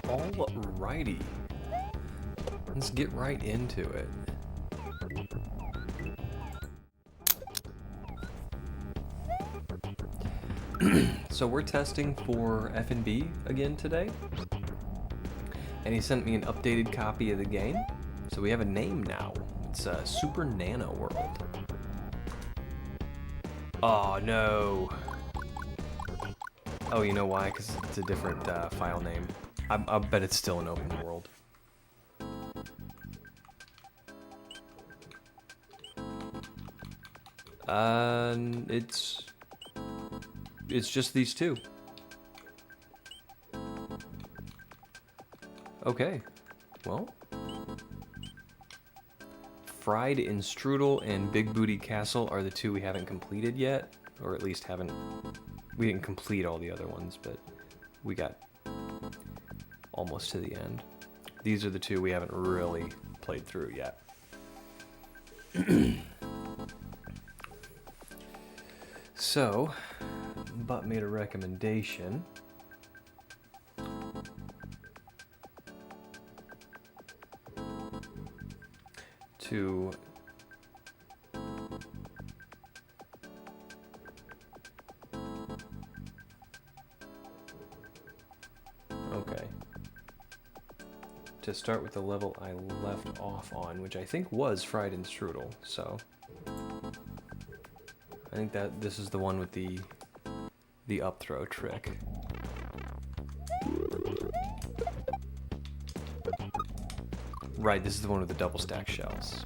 Alrighty. Let's get right into it. So we're testing for F&B again today. And he sent me an updated copy of the game. So we have a name now. It's Super Nano World. Oh no. Oh, you know why? Because it's a different file name. I bet it's still an open world. It's just these two. Okay, well. Fried in Strudel and Big Booty Castle are the two we haven't completed yet, or at least we didn't complete all the other ones, but we got almost to the end. These are the two we haven't really played through yet. So, Butt made a recommendation. To start with the level I left off on, which I think was Fried in Strudel, so I think that this is the one with the up throw trick. Right, this is the one with the double stack shells.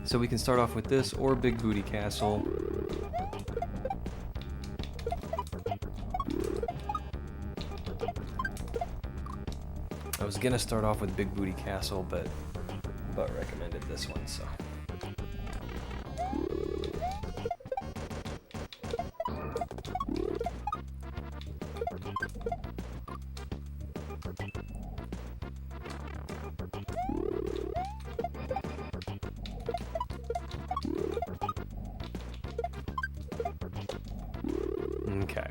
So we can start off with this or Big Booty Castle. I was gonna start off with Big Booty Castle, but recommended this one, so. Okay.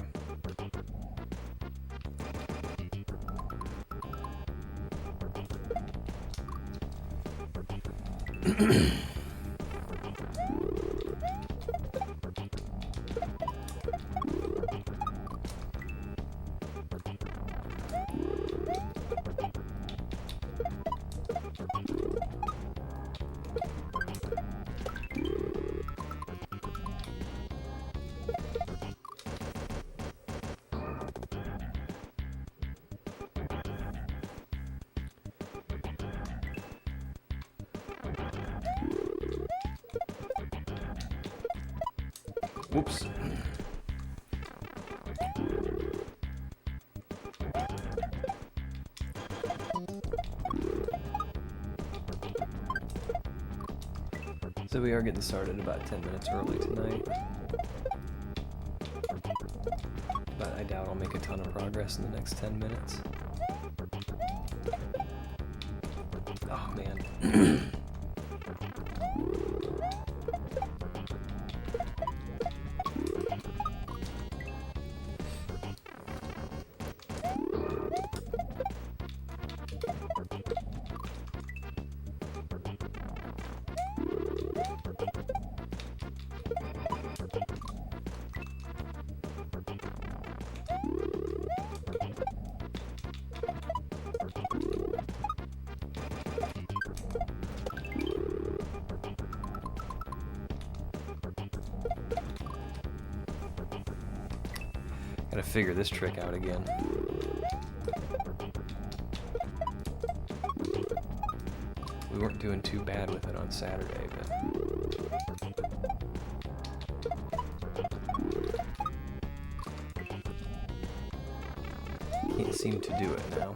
Whoops. So we are getting started about 10 minutes early tonight. But I doubt I'll make a ton of progress in the next 10 minutes. Oh man. Gotta figure this trick out again. We weren't doing too bad with it on Saturday, but... can't seem to do it now.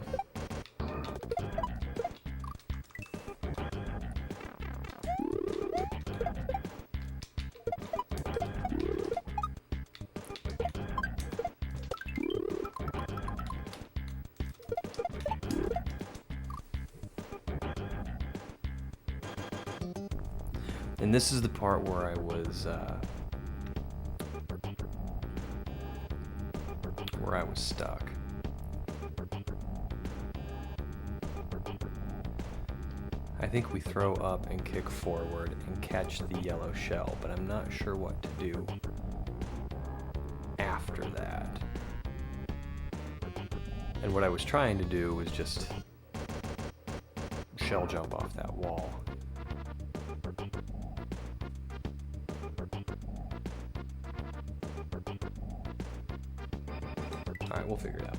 And this is the part where I was stuck. I think we throw up and kick forward and catch the yellow shell, but I'm not sure what to do after that. And what I was trying to do was just shell jump off that wall. Alright, we'll figure it out.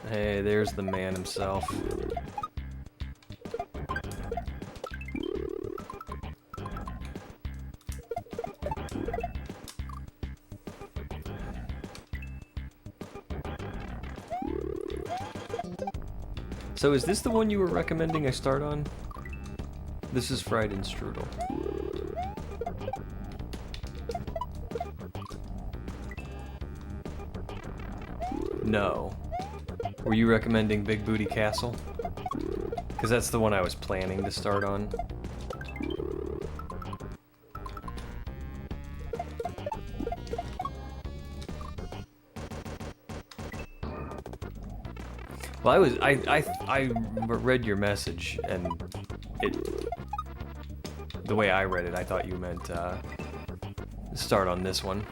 Hey, there's the man himself. So is this the one you were recommending I start on? This is fried in strudel. No. Were you recommending Big Booty Castle? Because that's the one I was planning to start on. Well, I read your message, and the way I read it, I thought you meant start on this one.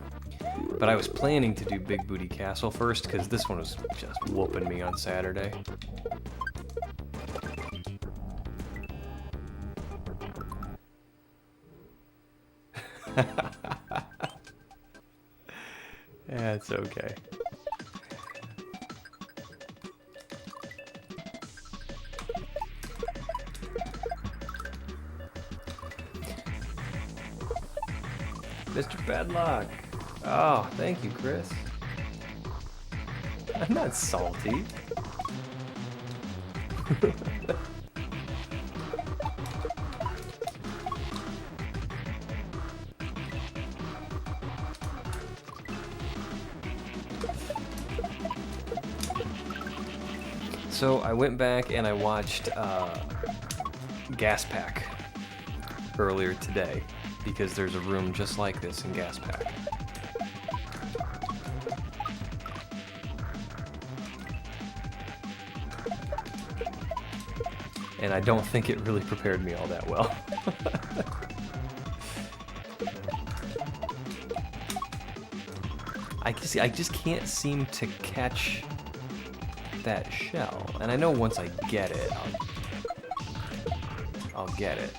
But I was planning to do Big Booty Castle first, because this one was just whooping me on Saturday. Yeah, it's okay. Mr. Padlock. Oh, thank you, Chris. I'm not salty. So I went back and I watched Gas Pack earlier today, because there's a room just like this in Gas Pack. And I don't think it really prepared me all that well. I just can't seem to catch that shell. And I know once I get it, I'll get it.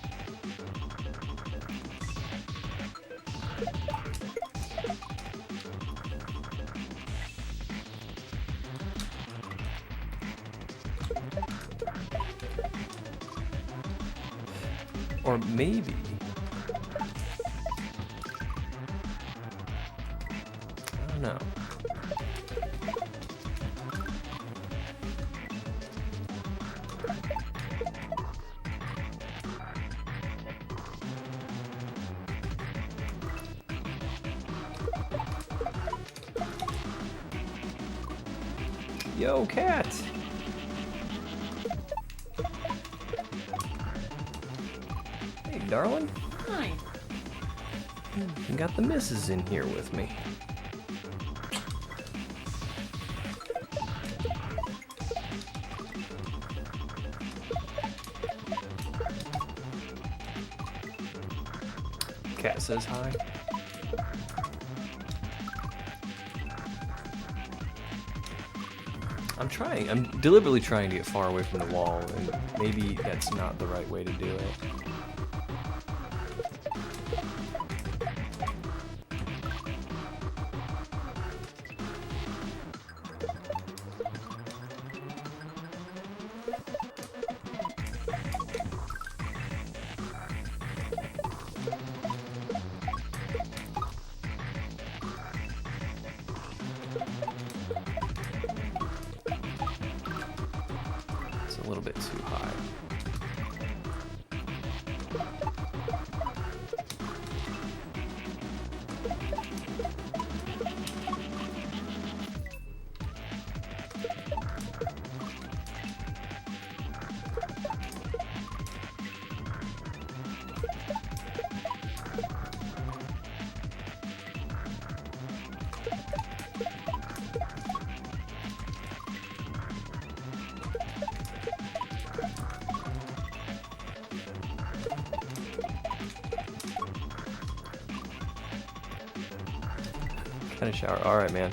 Or maybe... I don't know. Yo, cat! Hey, darling. Hi. I got the missus in here with me. Cat says hi. I'm deliberately trying to get far away from the wall, and maybe that's not the right way to do it. a little bit too high. Kind of shower. All right, man.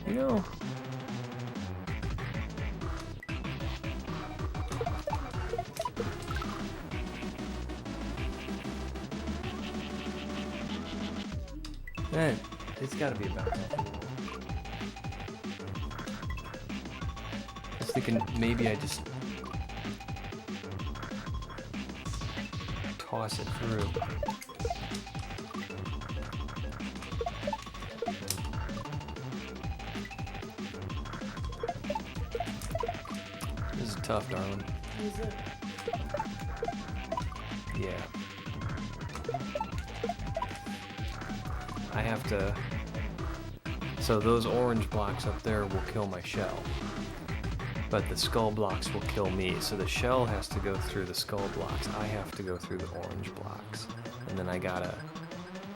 You know, man, it's got to be about that. I was thinking maybe I just toss it through. This is tough, darling. Is it? Yeah. I have to... So those orange blocks up there will kill my shell. But the skull blocks will kill me. So the shell has to go through the skull blocks. I have to go through the orange blocks. And then I gotta...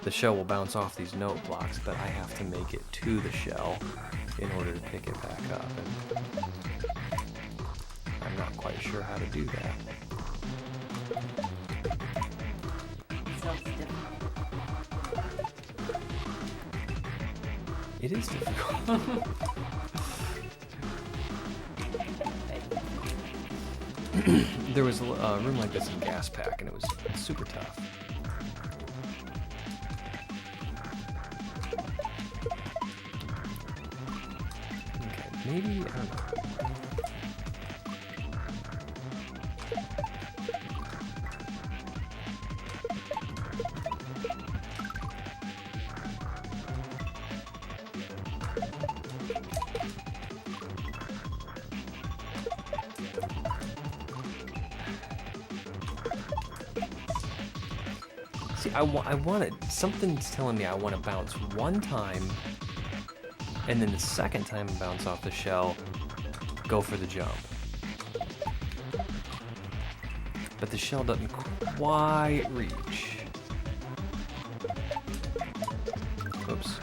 The shell will bounce off these note blocks, but I have to make it to the shell in order to pick it back up. And I'm not quite sure how to do that. Sounds different. It is difficult. There was a room like this in Gas Pack, and it was super tough. Okay, maybe, I don't know. See, I want it. Something's telling me I want to bounce one time, and then the second time bounce off the shell, go for the jump. But the shell doesn't quite reach. Oops.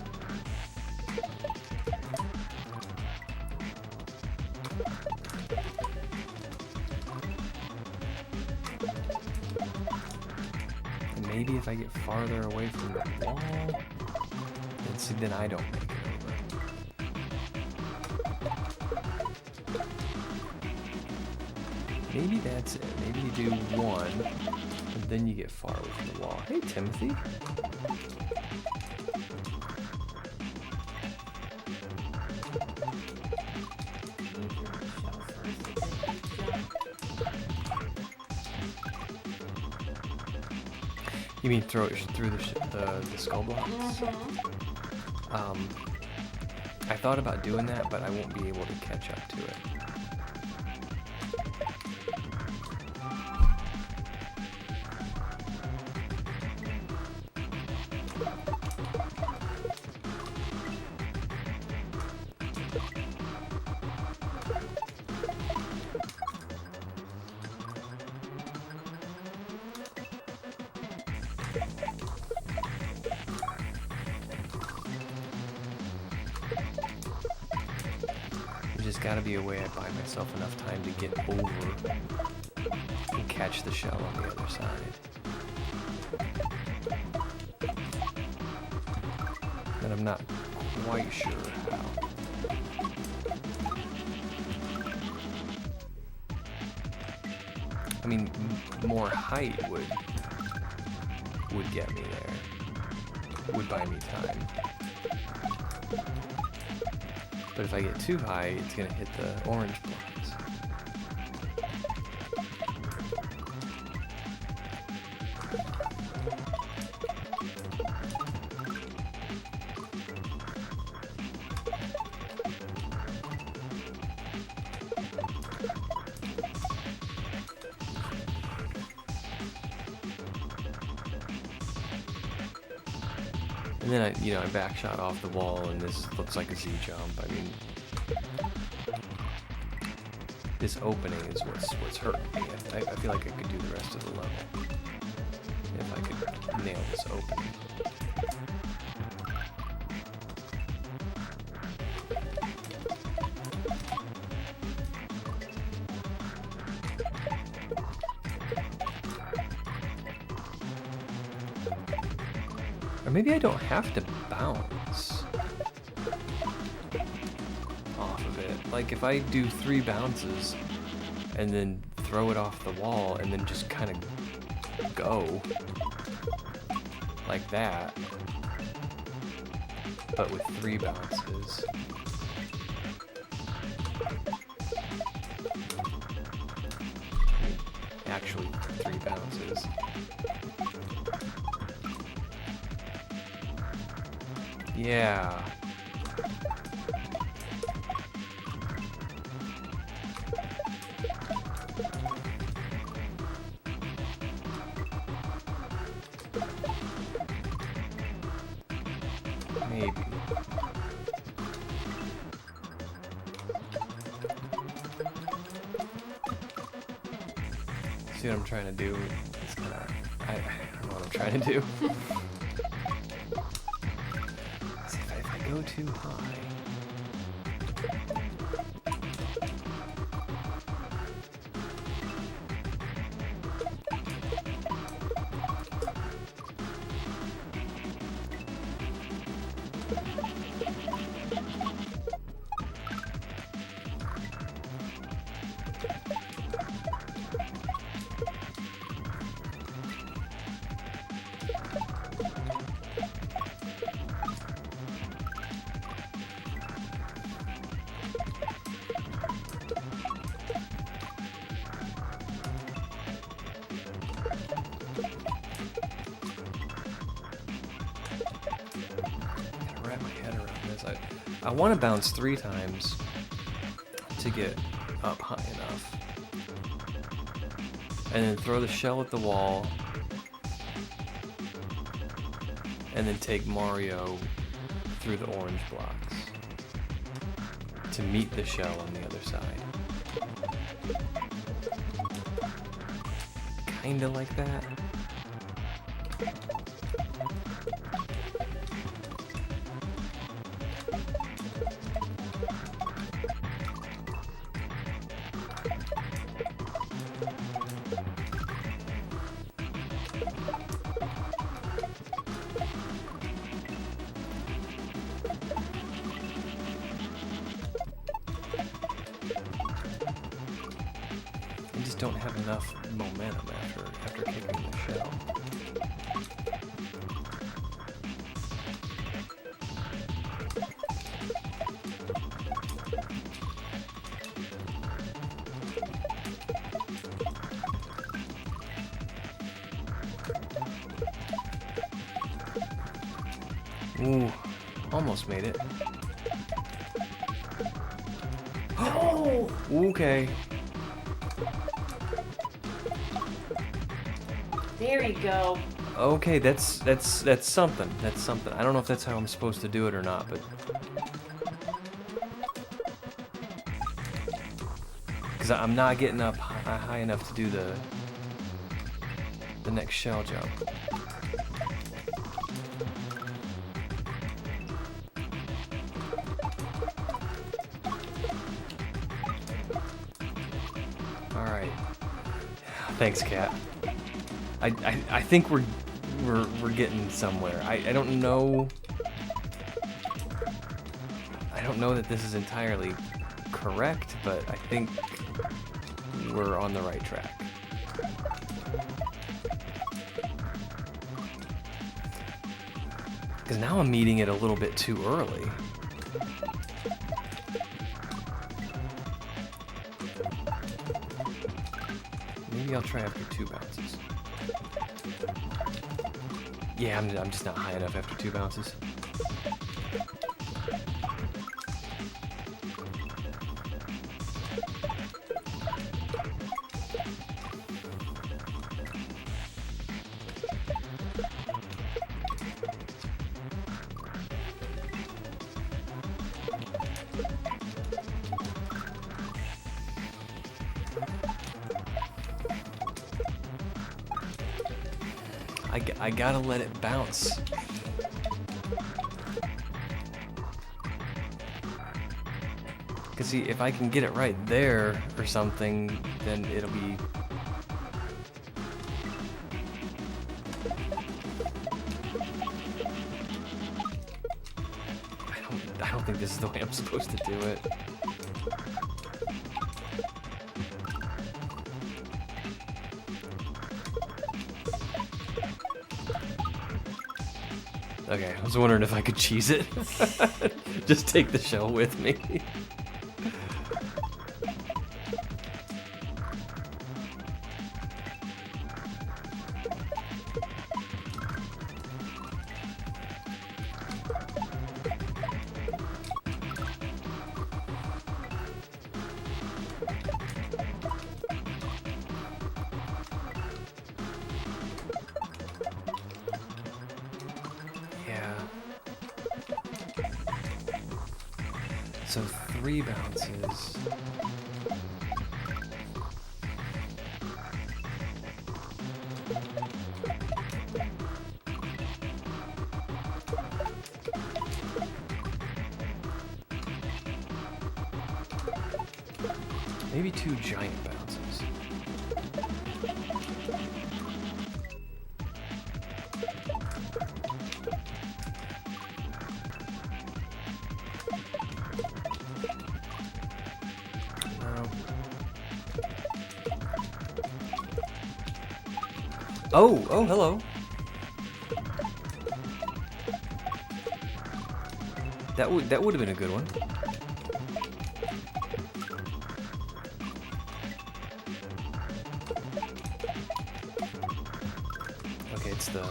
Maybe if I get farther away from the wall, then I don't make it over. Maybe that's it. Maybe you do one, and then you get far away from the wall. Hey, Timothy. You mean throw it through the skull blocks? Mm-hmm. I thought about doing that, but I won't be able to catch up to it. There's just gotta be a way I buy myself enough time to get over and catch the shell on the other side. And I'm not quite sure how. I mean, more height would get me there. Would buy me time. But if I get too high, it's gonna hit the orange blocks. And then I backshot off the wall, and this looks like a Z jump. I mean, this opening is what's hurting me. I feel like I could do the rest of the level if I could nail this opening. Or maybe I don't have to bounce off of it. Like if I do 3 bounces and then throw it off the wall and then just kind of go like that, but with 3 bounces. Actually, 3 bounces. Yeah. Maybe. See what I'm trying to do? It's kind of... I don't know what I'm trying to do. See, if I go too high... wrap my head around this. I want to bounce 3 times to get up high enough. And then throw the shell at the wall. And then take Mario through the orange blocks to meet the shell on the other side. Kinda like that. I just don't have enough momentum after kicking the shell. Ooh, almost made it. Oh! Okay. There you go. Okay, that's something. That's something. I don't know if that's how I'm supposed to do it or not, but because I'm not getting up high enough to do the next shell jump. All right. Thanks, Cat. I think we're getting somewhere. I don't know don't know that this is entirely correct, but I think we're on the right track. Because now I'm meeting it a little bit too early. Maybe I'll try after 2 bounces. Yeah, I'm just not high enough after 2 bounces. I gotta let it bounce. Cause see, if I can get it right there or something, then it'll be... I don't think this is the way I'm supposed to do it. Okay, I was wondering if I could cheese it. Just take the shell with me. So 3 bounces. Maybe 2 giant bounces. Oh, hello. That would have been a good one. Okay, it's the...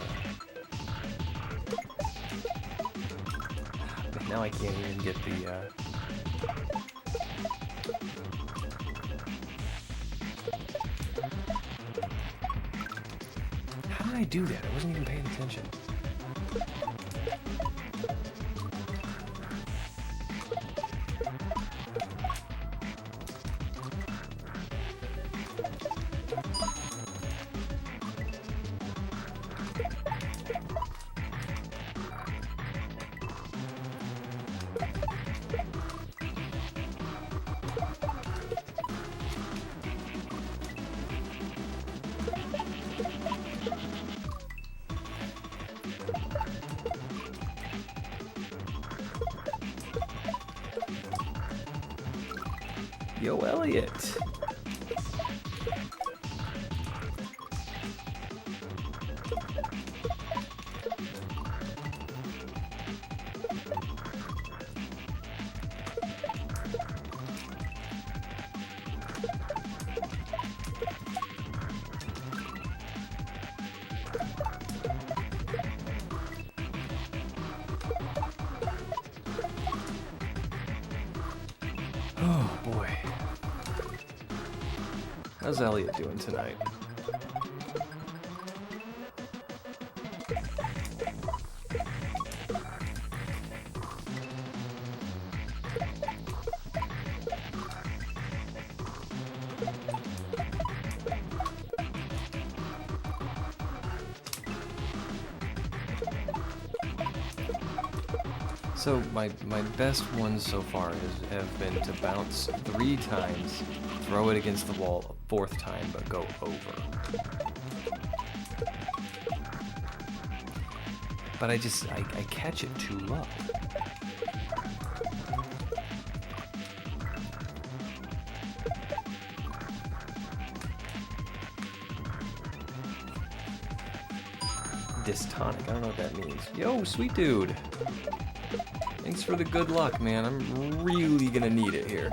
Now I can't even get the, How did I do that? I wasn't even paying attention. Yo, Elliot. Oh boy. How's Elliot doing tonight? So my best ones so far have been to bounce 3 times, throw it against the wall a 4th time, but go over. But I catch it too low. dystonic. I don't know what that means. Yo, sweet dude. Thanks for the good luck, man. I'm really gonna need it here.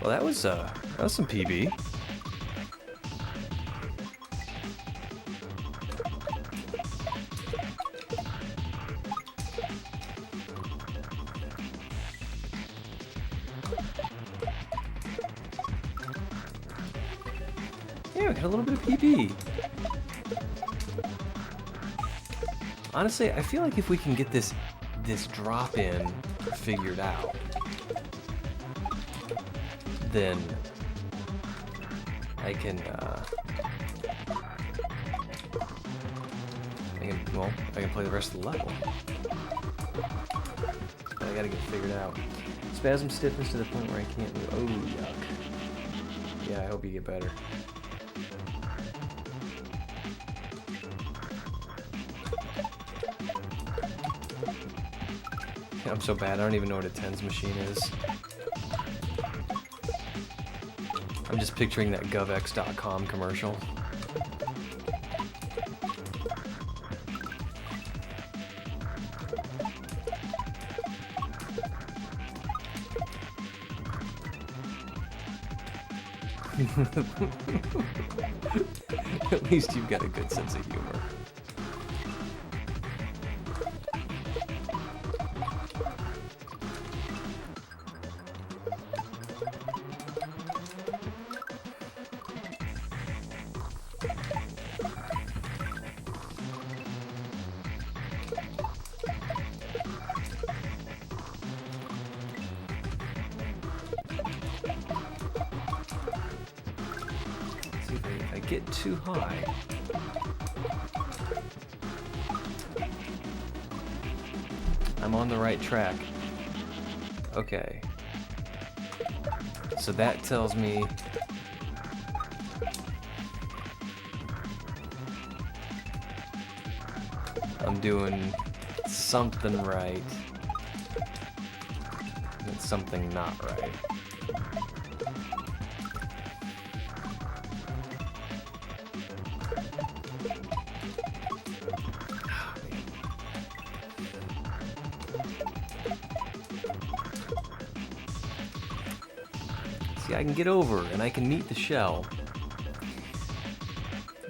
Well, that was some PB. Yeah, we got a little bit of PB. Honestly, I feel like if we can get this drop in figured out, then I can play the rest of the level. But I gotta get it figured out. Spasm stiffness to the point where I can't move. Oh, yuck. Yeah, I hope you get better. I'm so bad, I don't even know what a tens machine is. I'm just picturing that govx.com commercial. At least you've got a good sense of humor. If I get too high, I'm on the right track. Okay. So that tells me I'm doing something right. And something not right. I can get over and I can meet the shell,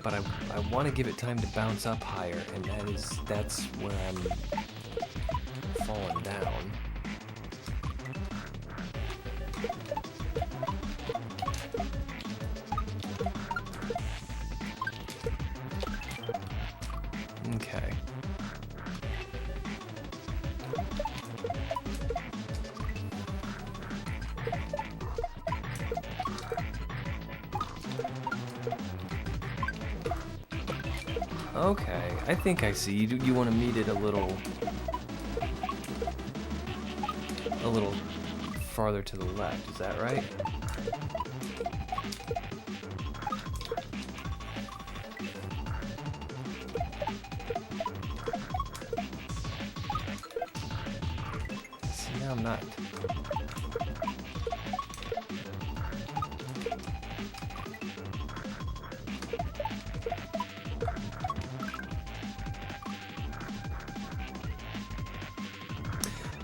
but I want to give it time to bounce up higher, and that's where I'm falling down. Okay. Okay, I think I see. You want to meet it a little farther to the left, is that right? See, now I'm not.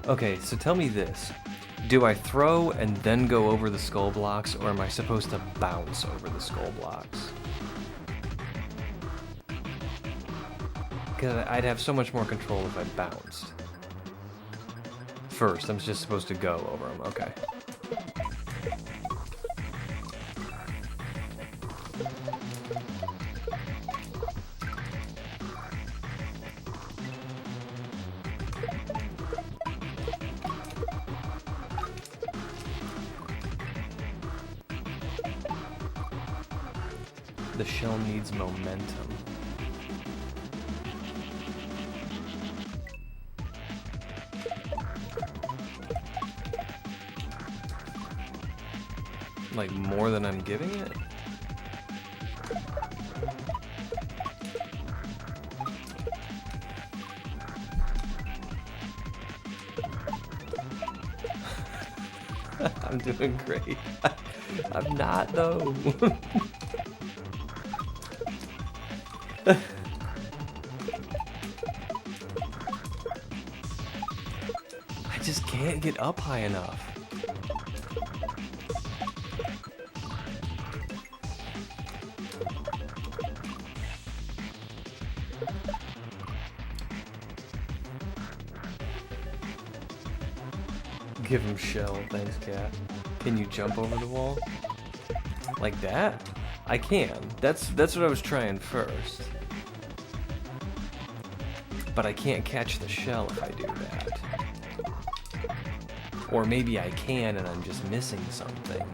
Okay, so tell me this. Do I throw and then go over the skull blocks, or am I supposed to bounce over the skull blocks? Because I'd have so much more control if I bounced. First, I'm just supposed to go over them. Okay. The shell needs momentum. Like more than I'm giving it? I'm doing great. I'm not though. I just can't get up high enough. Give him shell, thanks, cat. Can you jump over the wall? Like that? I can. That's what I was trying first. But I can't catch the shell if I do that. Or maybe I can and I'm just missing something.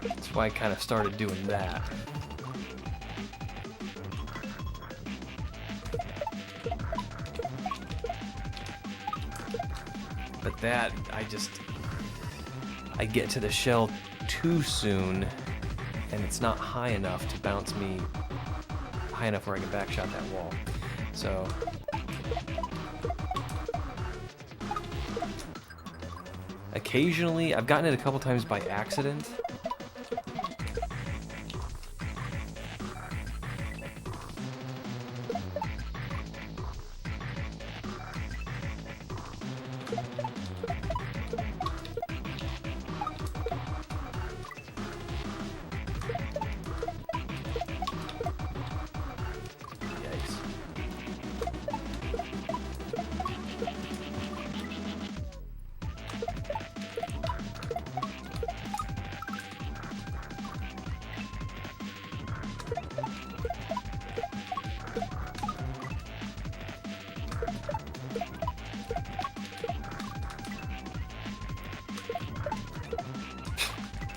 That's why I kind of started doing that. But that, I get to the shell too soon, and it's not high enough to bounce me high enough where I can backshot that wall. So occasionally, I've gotten it a couple times by accident.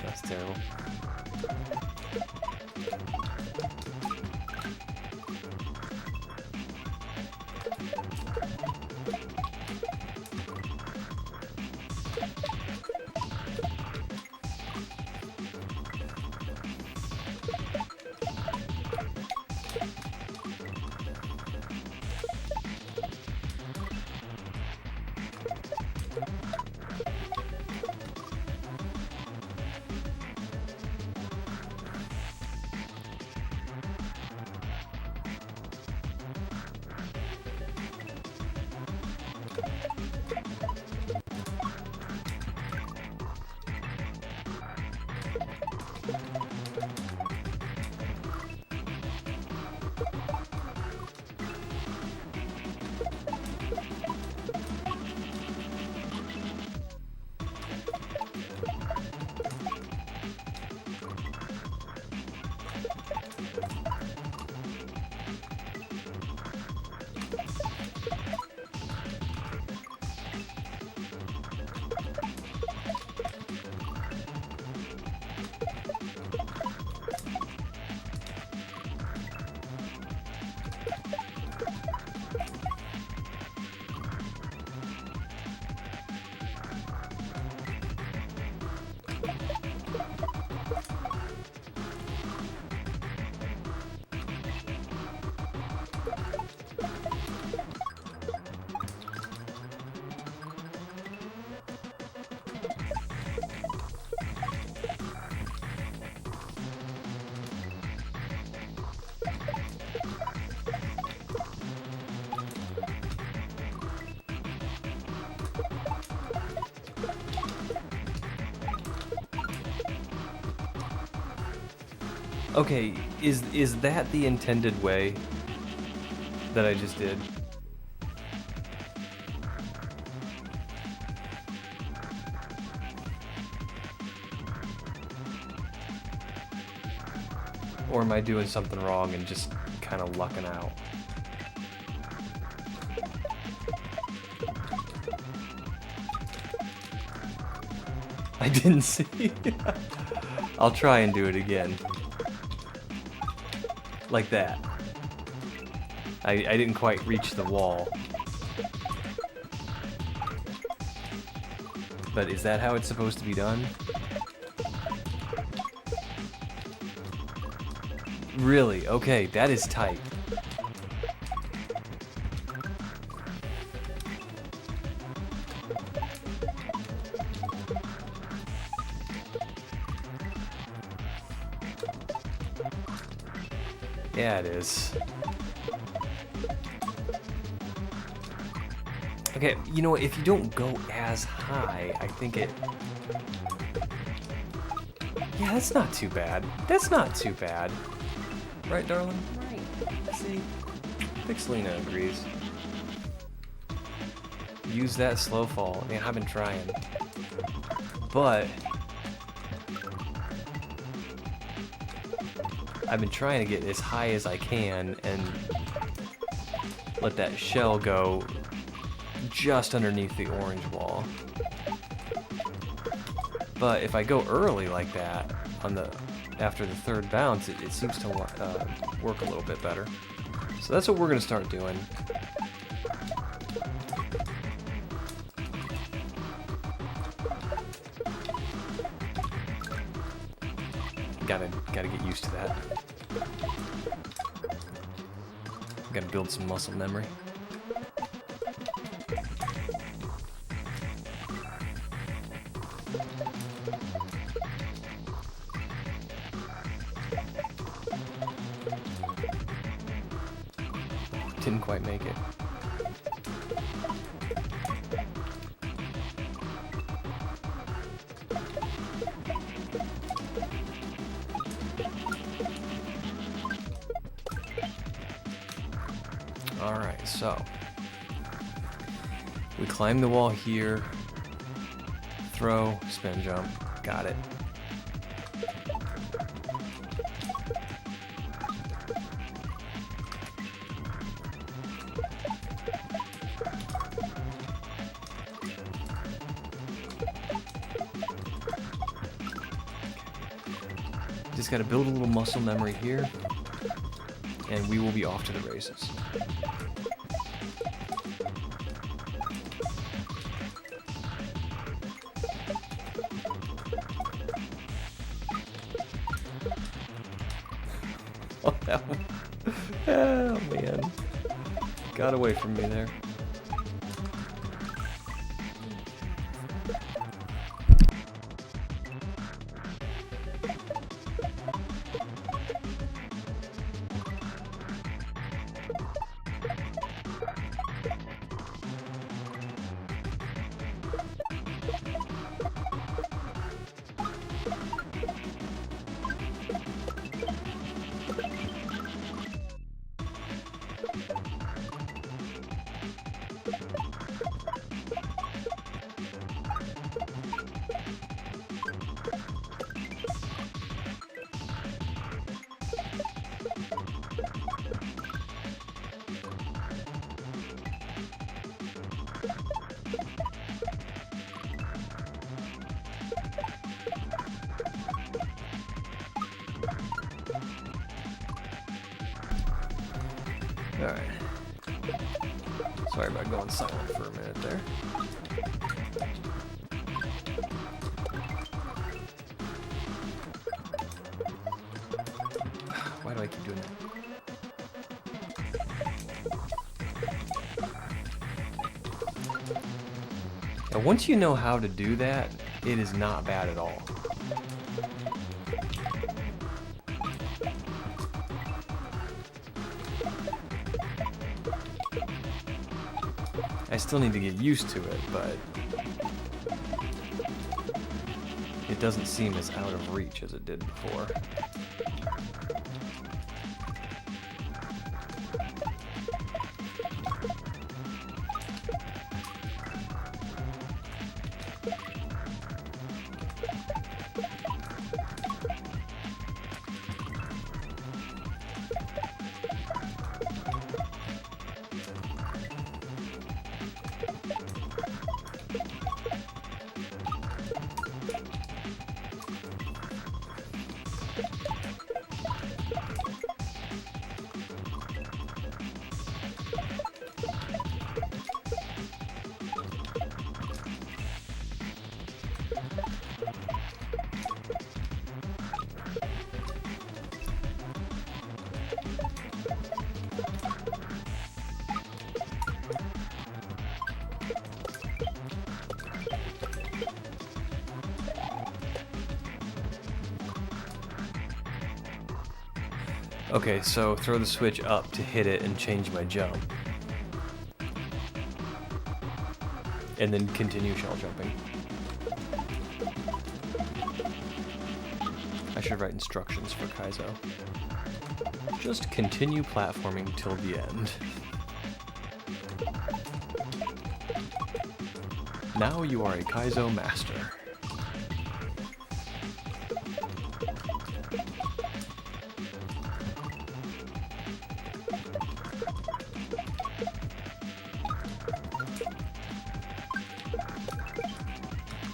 That's terrible. Okay, is that the intended way that I just did? Or am I doing something wrong and just kind of lucking out? I didn't see. I'll try and do it again. Like that. I didn't quite reach the wall. But is that how it's supposed to be done? Really? Okay, that is tight. Yeah, it is. Okay, you know what? If you don't go as high, I think it... Yeah, that's not too bad. That's not too bad. Right, darling? Right. See? Pixelina agrees. Use that slow fall. Man, I've been trying. But... I've been trying to get as high as I can and let that shell go just underneath the orange wall. But if I go early like that on the after the third bounce, it seems to work a little bit better. So that's what we're gonna start doing. Gotta get used to that. Gotta build some muscle memory. Didn't quite make it. Alright, so we climb the wall here, throw, spin jump, got it. Just gotta build a little muscle memory here, and we will be off to the races. Oh, that one. Oh man, got away from me there. Alright. Sorry about going silent for a minute there. Why do I keep doing that? Now, once you know how to do that, it is not bad at all. I still need to get used to it, but it doesn't seem as out of reach as it did before. Okay, so throw the switch up to hit it and change my jump. And then continue shell jumping. I should write instructions for kaizo. Just continue platforming till the end. Now you are a kaizo master.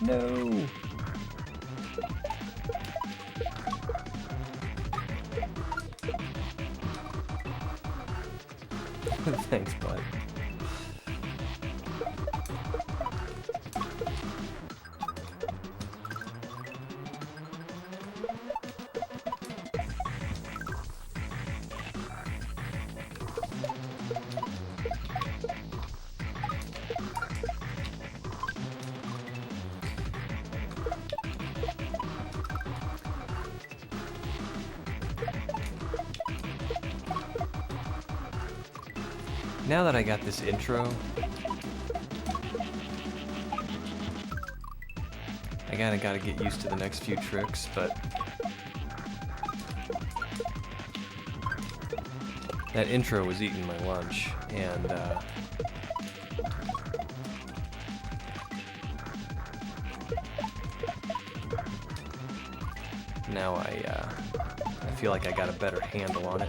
No! Thanks, bud. Now that I got this intro, I kinda gotta get used to the next few tricks, but that intro was eating my lunch, and now I feel like I got a better handle on it.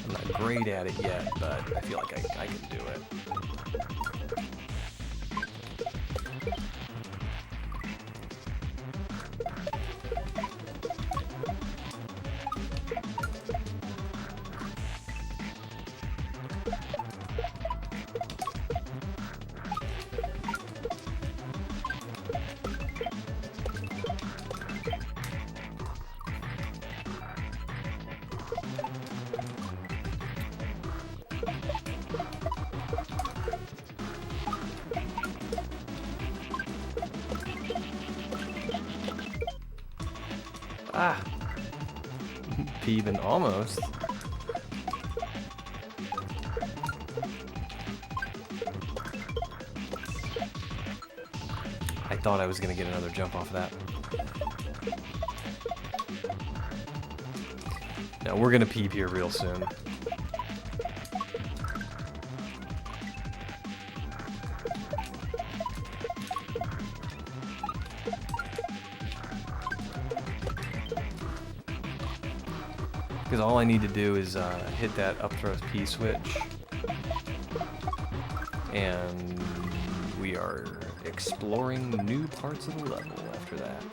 I'm not great at it yet, but I feel like I can do it. Ah! Peevin' almost. I thought I was gonna get another jump off of that. No, we're gonna peep here real soon. Because all I need to do is hit that up throw P switch, and we are exploring new parts of the level after that.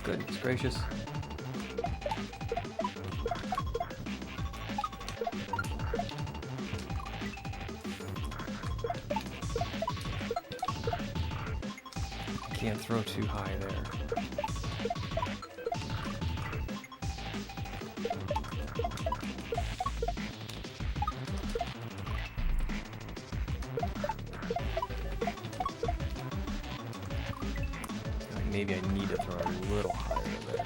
Goodness gracious. Can't throw too high there. Maybe I need to throw a little higher there.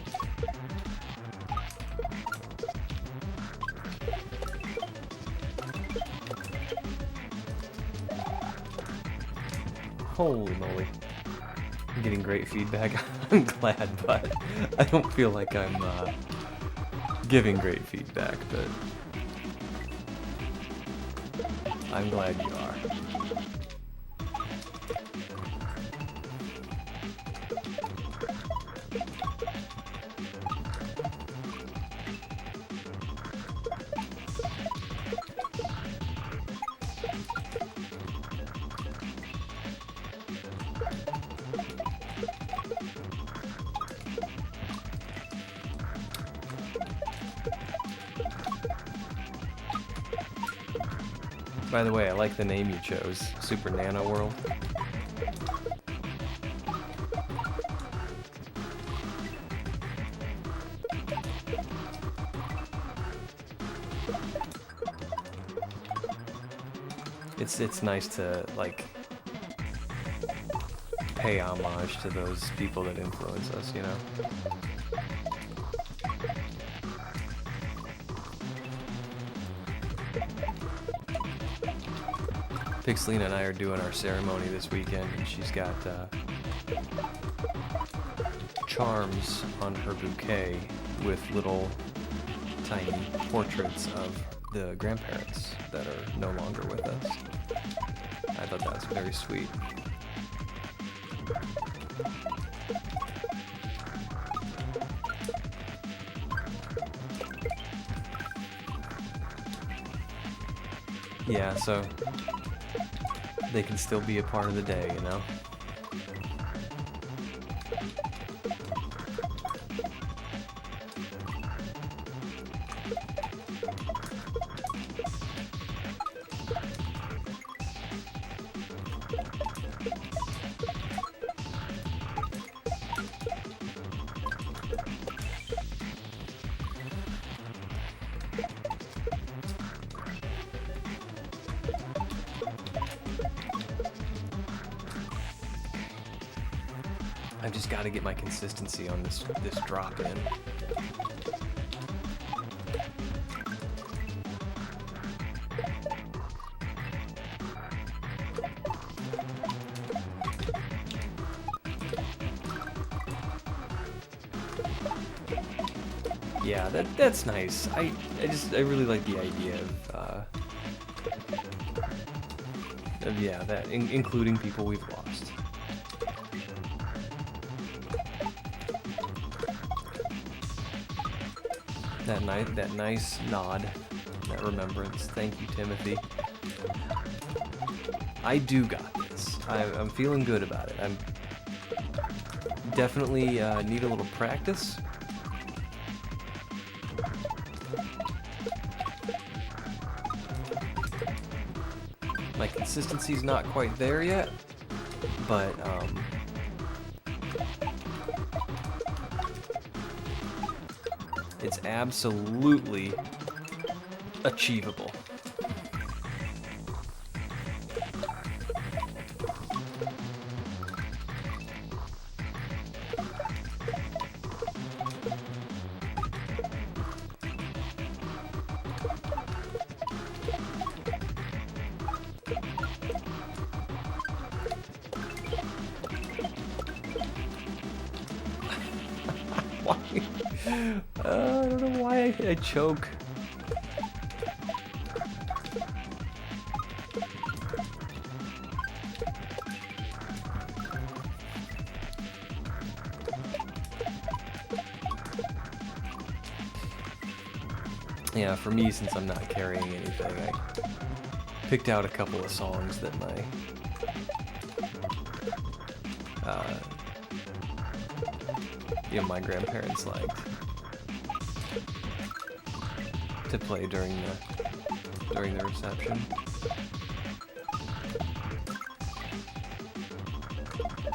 Holy moly. I'm getting great feedback. I'm glad, but I don't feel like I'm giving great feedback, but I'm glad you are. By the way, I like the name you chose, Super Nano World. It's nice to like pay homage to those people that influence us, you know. Pixelina and I are doing our ceremony this weekend, and she's got charms on her bouquet with little tiny portraits of the grandparents that are no longer with us. I thought that was very sweet. Yeah, so they can still be a part of the day, you know? I've just got to get my consistency on this drop in. Yeah, that's nice. I really like the idea of yeah, that including people we've lost. That nice nod, that remembrance. Thank you, Timothy. I do got this. I'm feeling good about it. I'm definitely need a little practice. My consistency's not quite there yet, but it's absolutely achievable. Why? I don't know why I choke. Yeah, for me, since I'm not carrying anything, I picked out a couple of songs that my grandparents liked to play during the reception.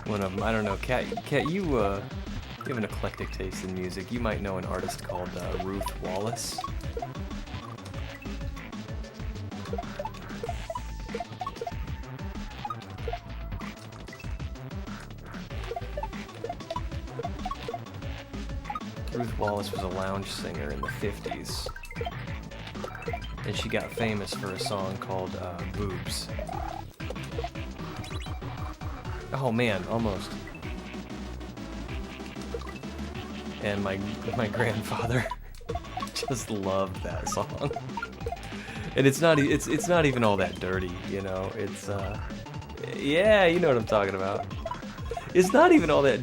One of them, I don't know, Kat, you have an eclectic taste in music. You might know an artist called Ruth Wallace. Ruth Wallace was a lounge singer in the 50s, and she got famous for a song called Boobs. Oh man, almost. And my grandfather just loved that song. And it's not it's not even all that dirty, you know. It's yeah, you know what I'm talking about. It's not even all that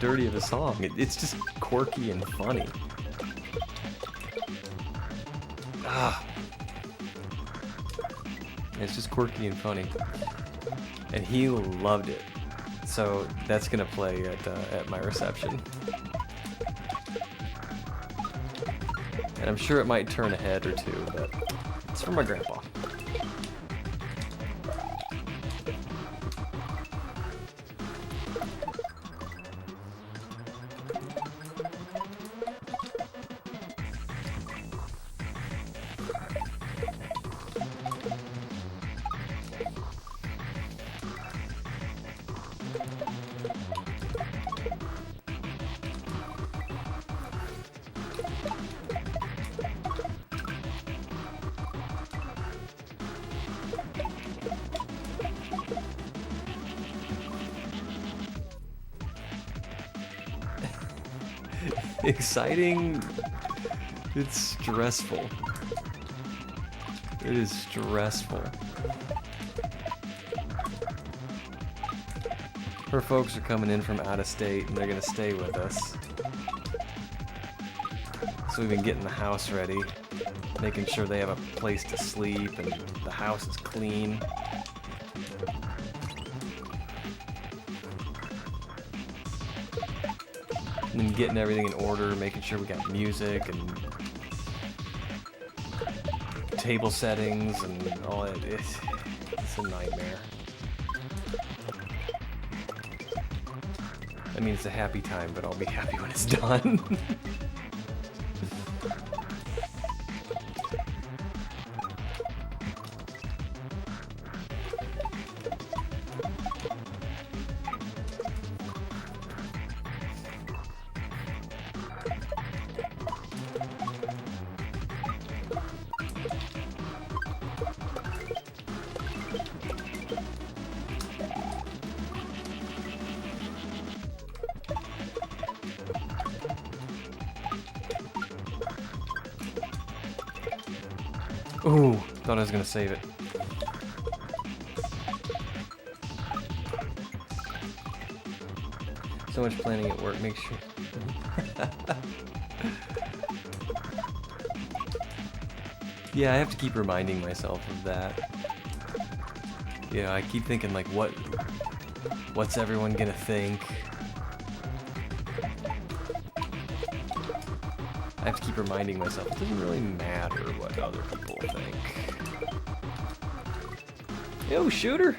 dirty of a song. It's just quirky and funny. Ah. It's just quirky and funny. And he loved it. So that's gonna play at my reception. And I'm sure it might turn a head or two, but it's from my grandpa. Exciting. It's stressful. It is stressful. Her folks are coming in from out of state and they're gonna stay with us. So we've been getting the house ready, making sure they have a place to sleep and the house is clean. And then getting everything in order, making sure we got music and table settings and all that. It's a nightmare. I mean, it's a happy time, but I'll be happy when it's done. Ooh, thought I was gonna save it. So much planning at work, make sure. Yeah, I have to keep reminding myself of that. You know, I keep thinking like, what's everyone gonna think? I have to keep reminding myself, it doesn't really matter what other people think. Yo, shooter!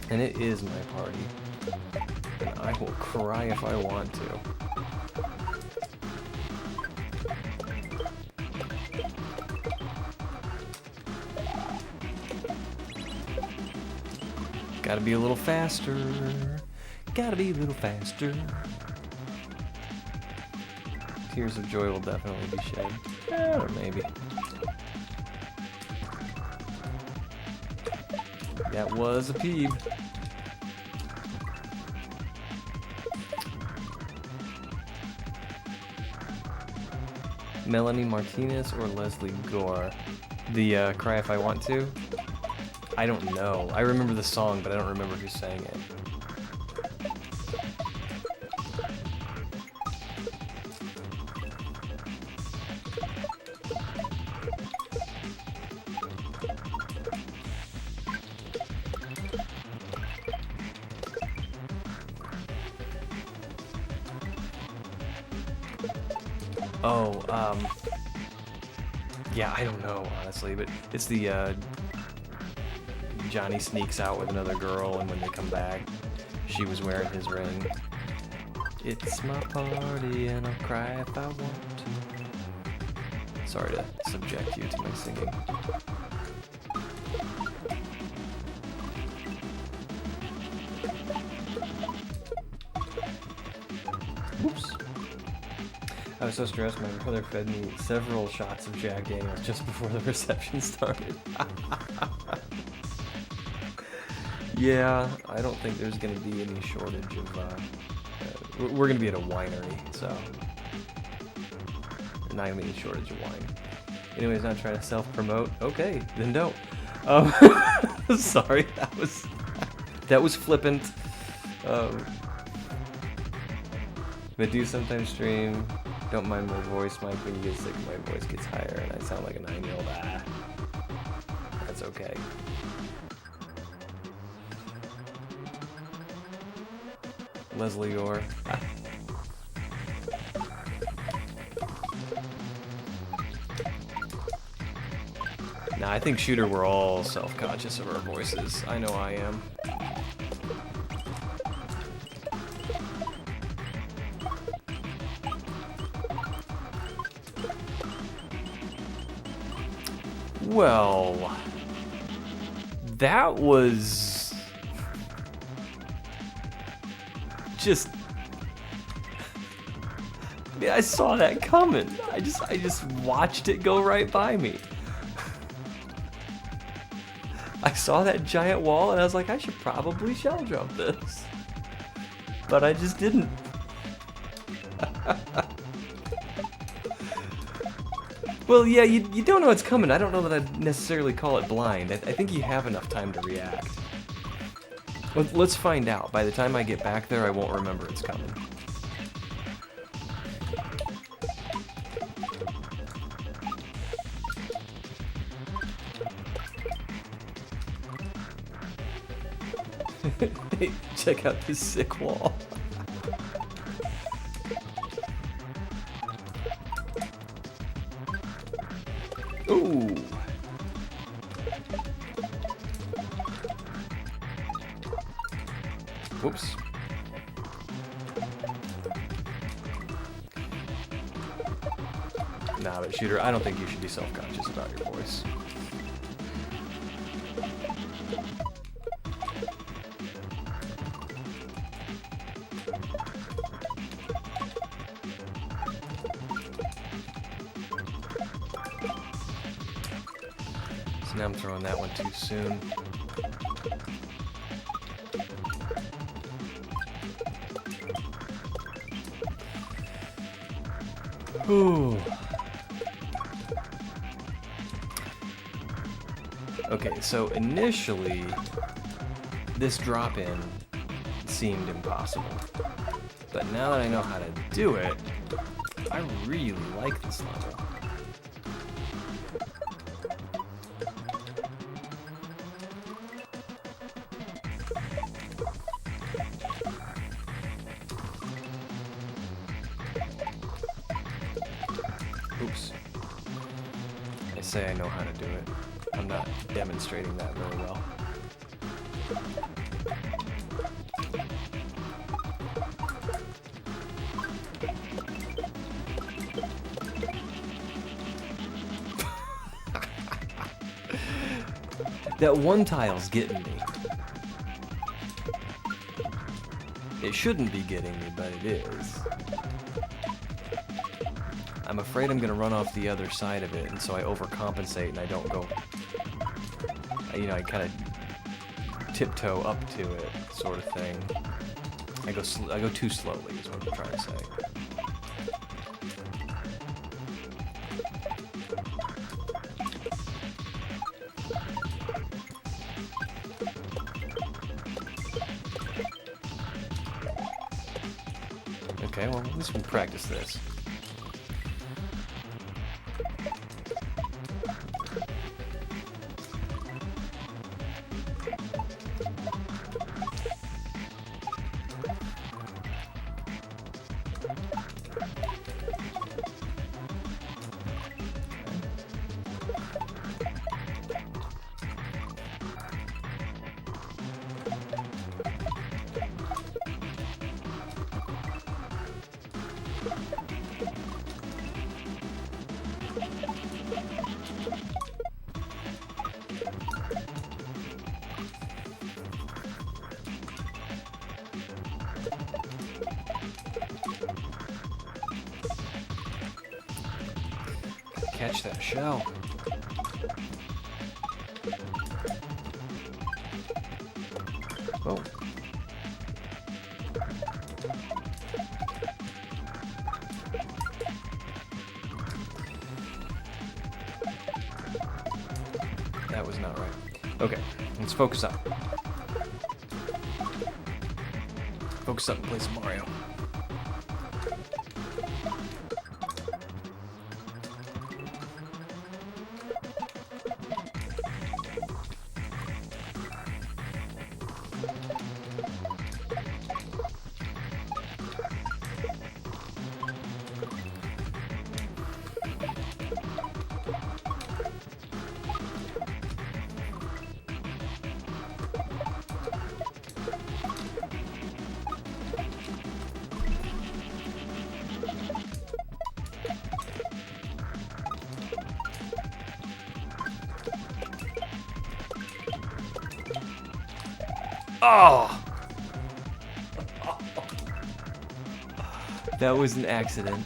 And it is my party. And I will cry if I want to. Gotta be a little faster. Gotta be a little faster. Tears of joy will definitely be shed. Or maybe. That was a peeb. Melanie Martinez or Leslie Gore? The Cry If I Want To? I don't know. I remember the song, but I don't remember who sang it. Oh, yeah, I don't know, honestly, but it's the, Johnny sneaks out with another girl, and when they come back, she was wearing his ring. It's my party, and I'll cry if I want to. Sorry to subject you to my singing. Oops. I was so stressed, my brother fed me several shots of Jack Daniels just before the reception started. Yeah, I don't think there's going to be any shortage of, we're going to be at a winery, so not going to be any shortage of wine. Anyways, not trying to self-promote. Okay, then don't. Sorry, that was flippant. But do sometimes stream. Don't mind my voice, Mike. When you get sick, my voice gets higher, and I sound like a 9-year-old. That's okay. Leslie Orr. Nah, I think Shooter, we're all self-conscious of our voices. I know I am. Well, that was just, I saw that coming. I just watched it go right by me. I saw that giant wall and I was like, I should probably shell jump this. But I just didn't. Well, yeah, you don't know it's coming. I don't know that I'd necessarily call it blind. I think you have enough time to react. Let's find out. By the time I get back there, I won't remember it's coming. Hey, check out this sick wall. Ooh. Whoops. Nah, but Shooter, I don't think you should be self-conscious about your voice. So now I'm throwing that one too soon. Ooh. Okay, so initially, this drop-in seemed impossible. But now that I know how to do it, I really like this level. Oops. I say I know how to do it. I'm not demonstrating that very well. That one tile's getting me. It shouldn't be getting me, but it is. I'm afraid I'm gonna run off the other side of it, and so I overcompensate and I don't go, you know, I kind of tiptoe up to it, sort of thing. I go too slowly, is what I'm trying to say. Okay, well, at least we can practice this. catch that shell. Oh. That was not right. Okay, let's focus up. Focus up and play some Mario. Oh! That was an accident.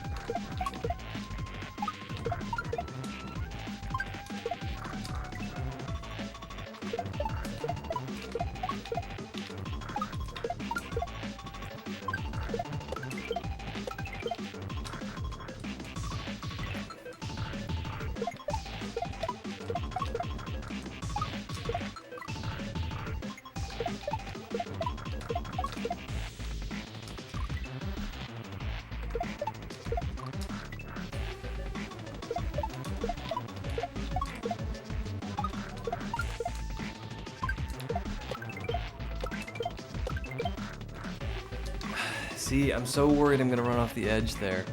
See, I'm so worried I'm gonna run off the edge there.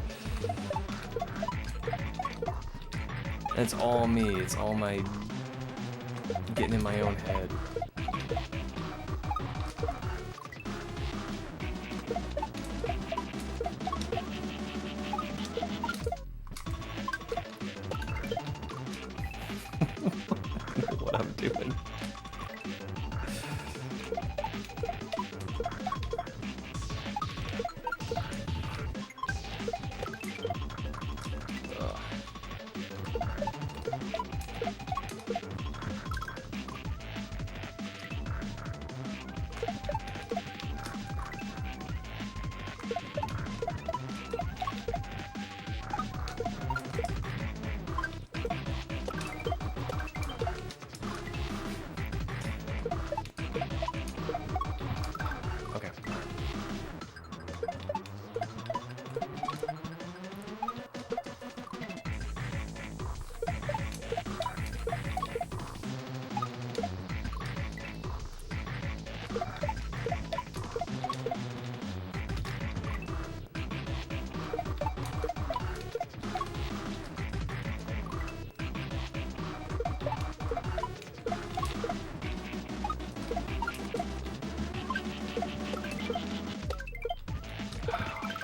That's all me. It's all my getting in my own head. I don't know what I'm doing. Okay.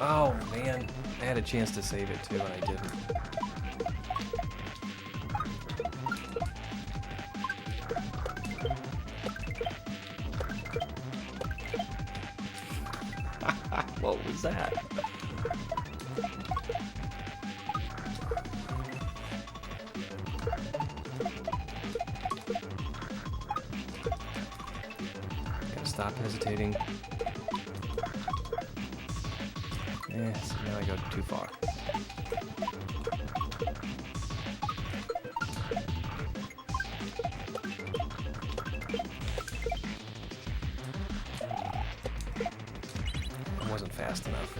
Oh man, I had a chance to save it too and I didn't. What was that? Gotta stop hesitating. Yes, now I go too far. I wasn't fast enough.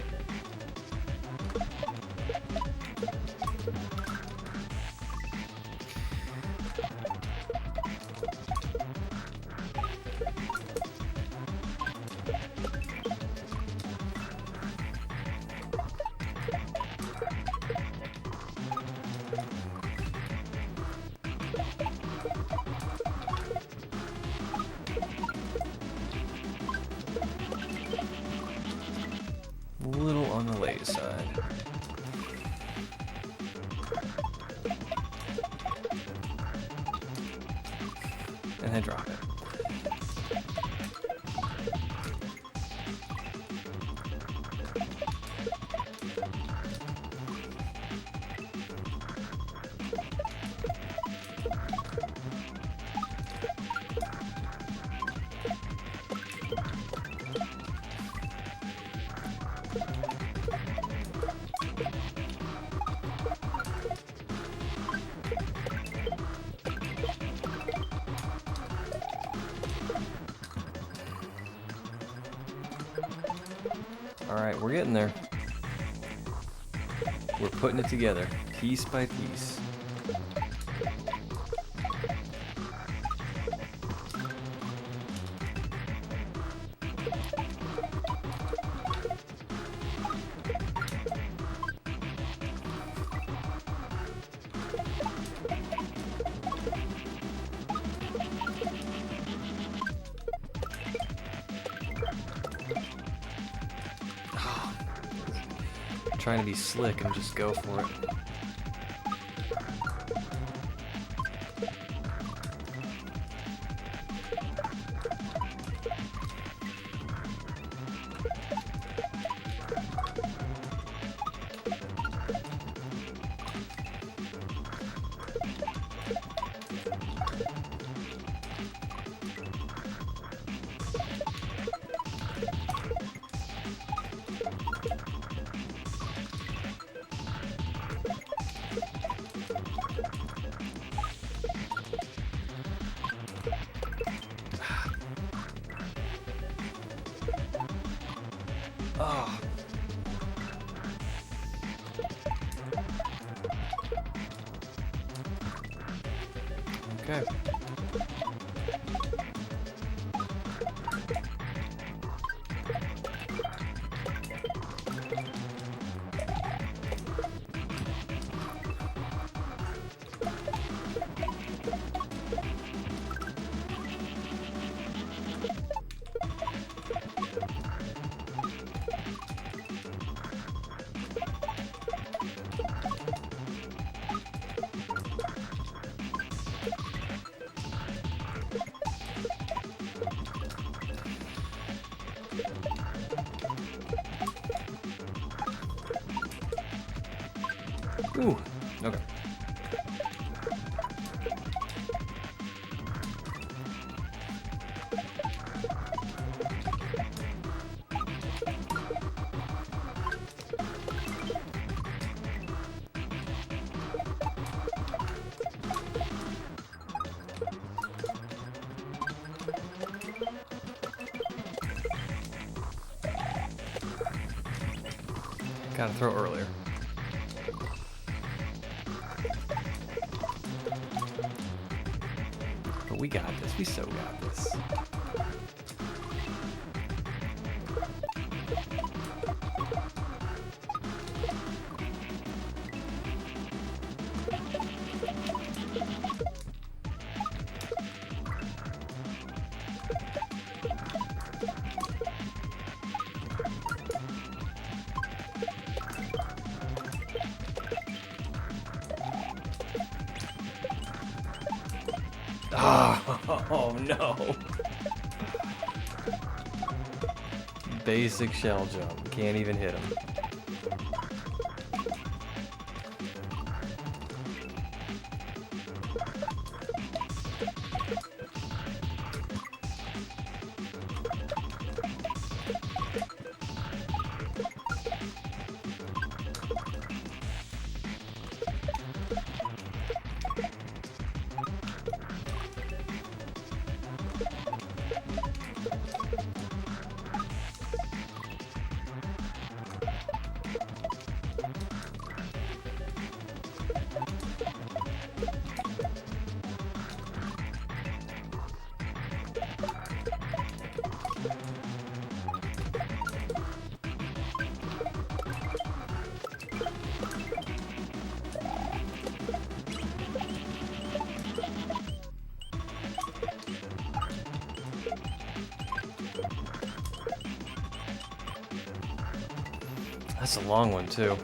A little on the late side. And then drop it. Alright, we're getting there. We're putting it together, piece by piece. Trying to be slick and just go for it. Oh. Okay. Ooh, okay. Gotta throw earlier. But we got this. We so got this. Oh no. Basic shell jump. Can't even hit him. That's a long one, too.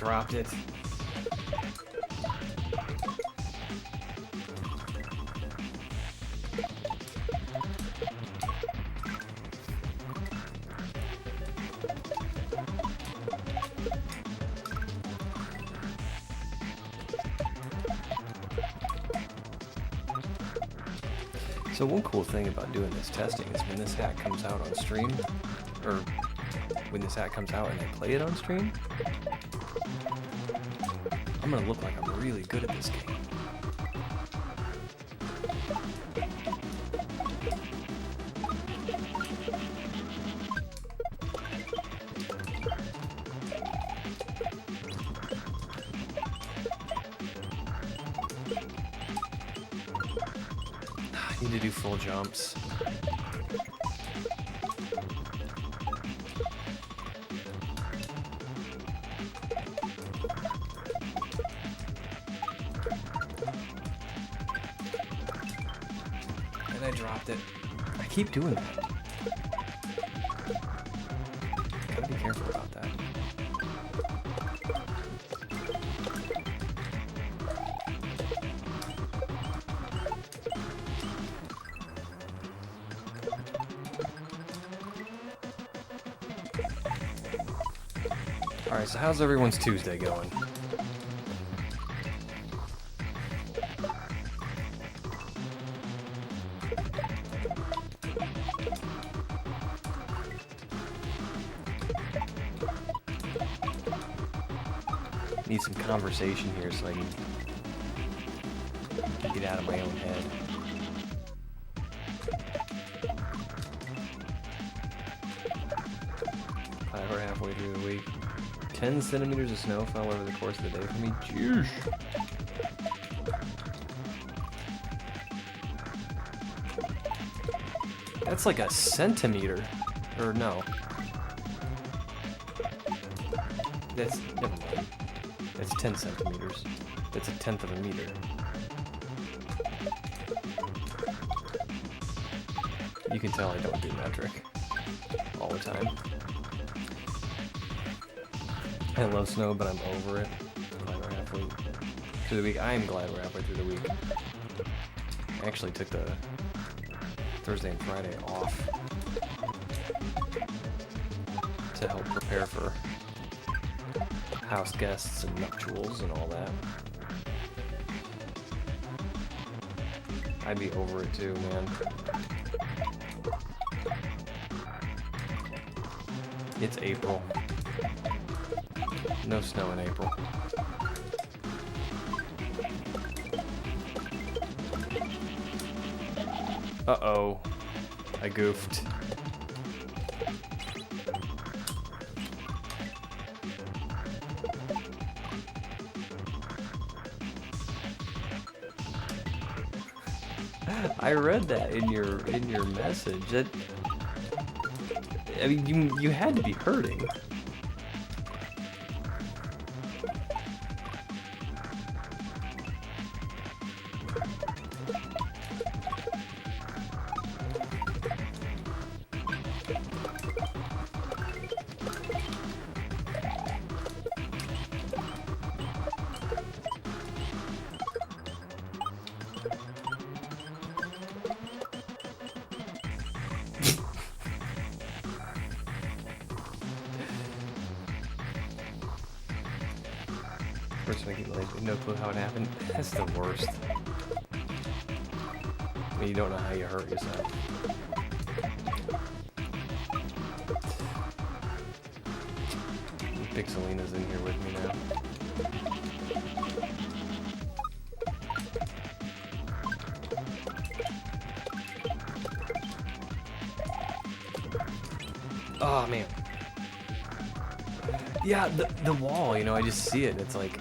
dropped it. So one cool thing about doing this testing is when this hack comes out on stream, or when this hack comes out and I play it on stream, I'm gonna look like I'm really good at this game. I need to do full jumps. And I dropped it. I keep doing that. Gotta be careful about that. Alright, so how's everyone's Tuesday going? Need some conversation here so I can get out of my own head. We're halfway through the week. 10 centimeters of snow fell over the course of the day for me. Jeez. That's like a centimeter. Or no. That's, never mind. That's 10 centimeters. That's a tenth of a meter. You can tell I don't do metric all the time. I love snow, but I'm over it. Glad we're halfway through the week. I am glad we're halfway through the week. I actually took the Thursday and Friday off to help prepare for house guests and nuptials and all that. I'd be over it too, man. It's April. No snow in April. Uh-oh. I goofed. I read that in your message. That, I mean, you had to be hurting. First making late, no clue how it happened. That's the worst. I mean, you don't know how you hurt yourself. Pixelina's in here with me now. Oh man. Yeah, the wall, you know, I just see it. It's like,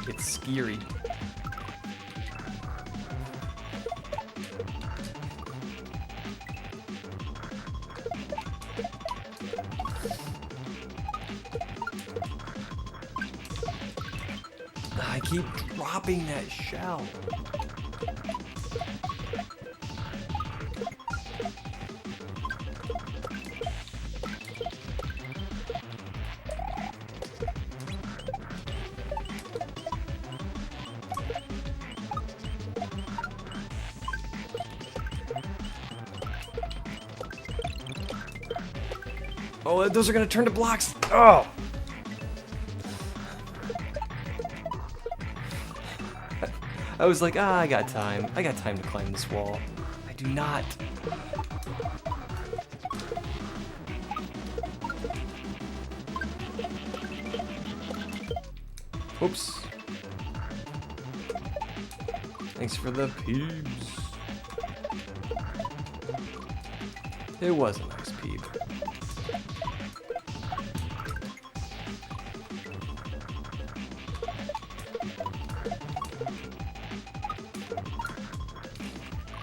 it's scary. I keep dropping that shell. Oh, those are gonna turn to blocks. Oh! I was like, I got time. I got time to climb this wall. I do not. Oops. Thanks for the peeps. It was a nice peep.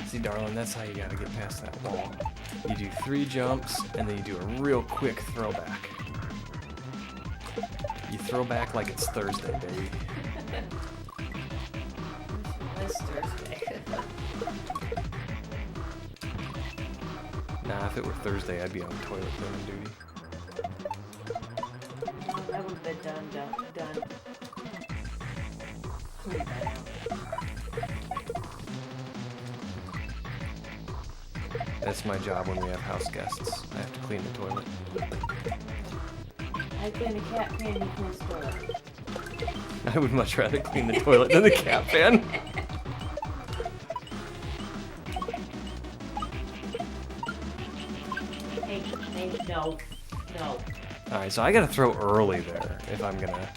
See, darling, that's how you gotta get past that wall. You do 3 jumps, and then you do a real quick throwback. You throw back like it's Thursday, baby. It's Thursday. Nah, if it were Thursday, I'd be on toilet cleaning duty. Oh, that would have been done. Clean that out. That's my job when we have house guests. I have to clean the toilet. I clean the cat pan, you clean the toilet. I would much rather clean the toilet than the cat pan. Hey, no. Alright, so I gotta throw early there if I'm gonna...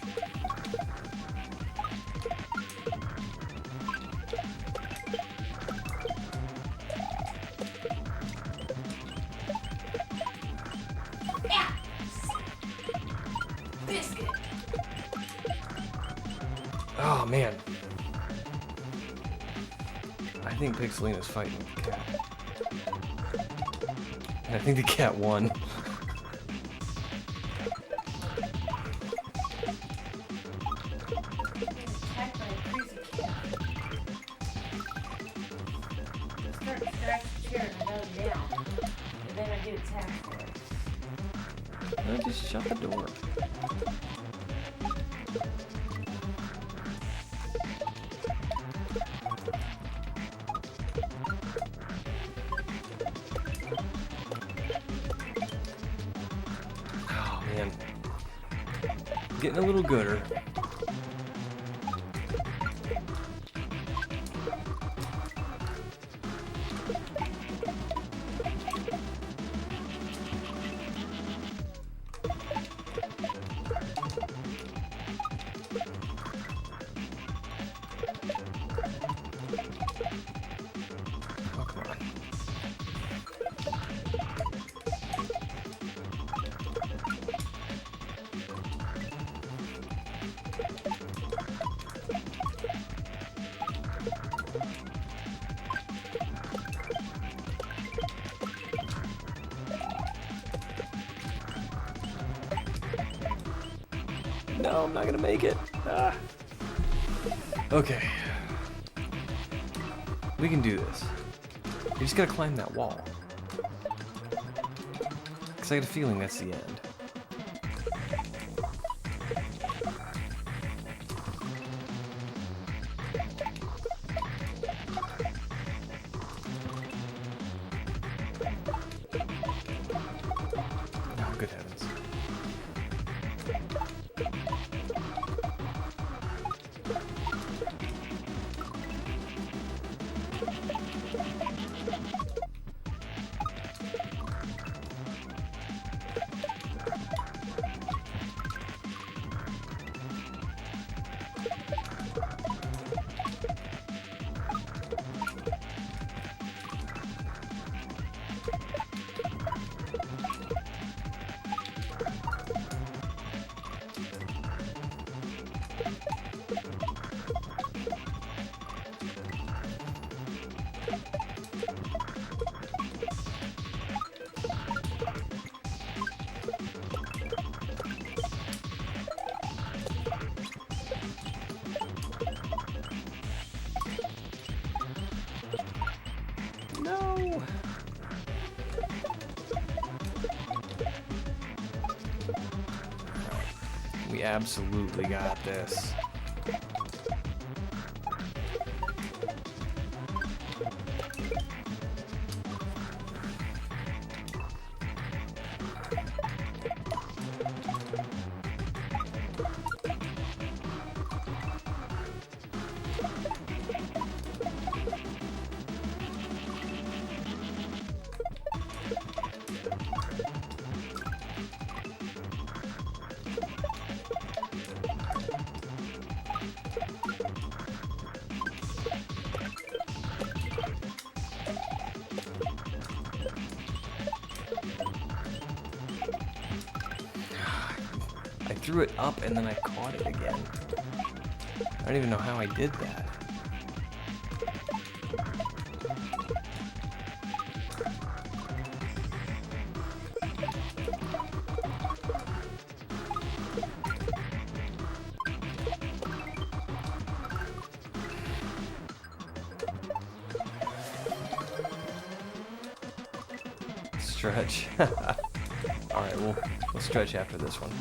Biscuit. Oh, man. I think Pixelina's fighting the cat. And I think the cat won. Attacked by a crazy cat. I start to scratch the chair and I got him down. And then I get attacked for it. No, just shut the door. Oh, man. Getting a little gooder. Oh, come on. No, I'm not gonna make it. Ah. Okay. We can do this. We just gotta climb that wall. Because I got a feeling that's the end. Oh, good heavens. No! We absolutely got this. threw it up and then I caught it again. I don't even know how I did that. Stretch. Alright, we'll stretch after this one.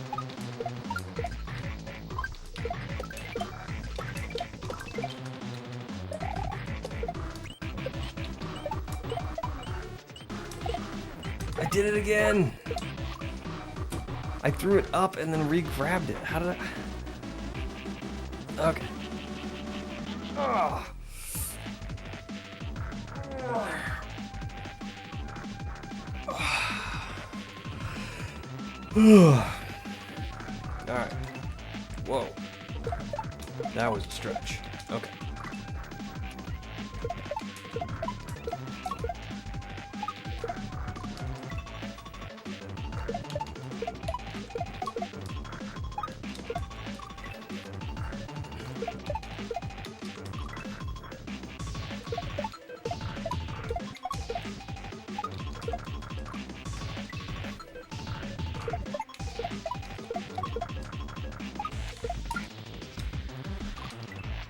I did it again! I threw it up and then re-grabbed it. How did I... Okay. Oh. Alright. Whoa. That was a stretch. Okay.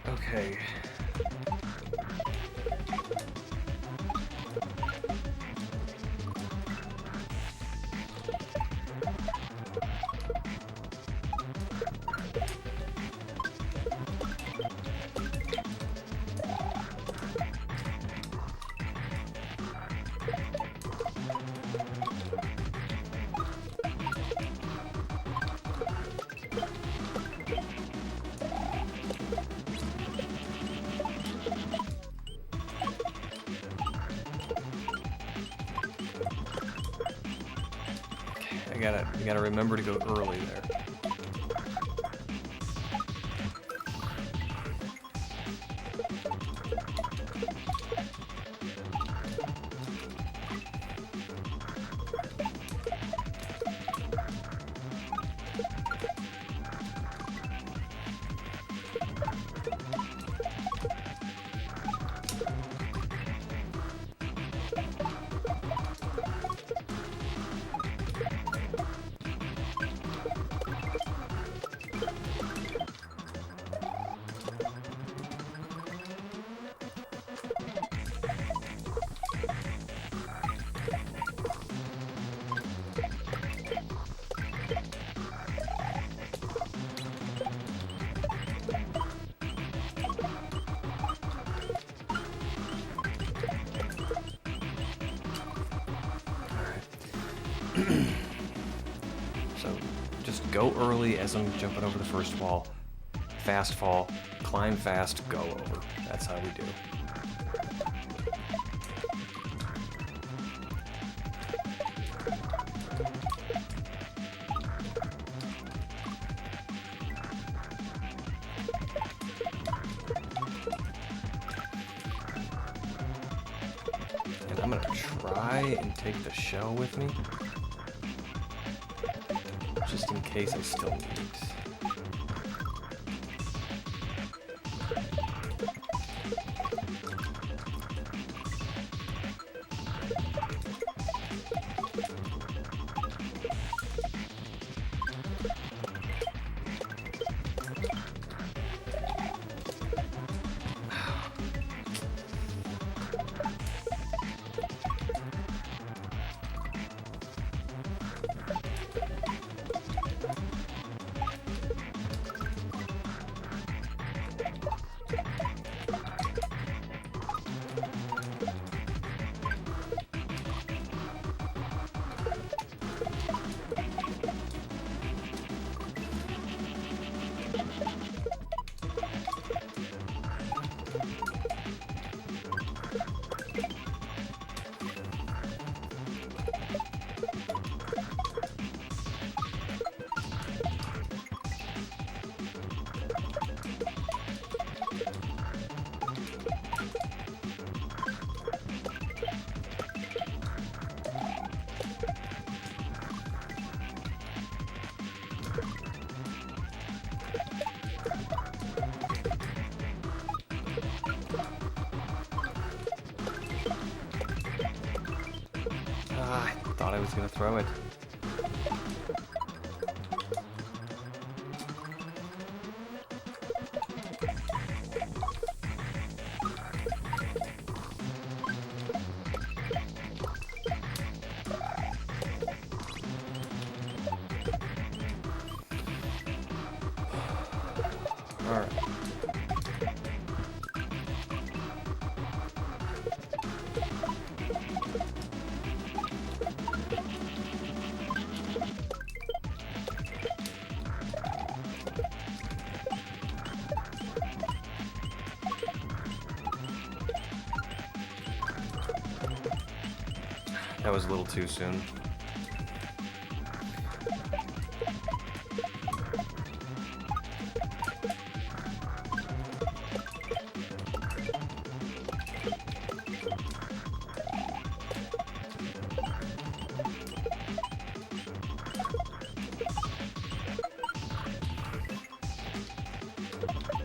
Okay. I gotta remember to go early there. So just go early as I'm jumping over the first wall. Fast fall, climb fast, go over. That's how we do. And I'm gonna try and take the shell with me, just in case I still need it. thought I was gonna throw it. Alright. That was a little too soon.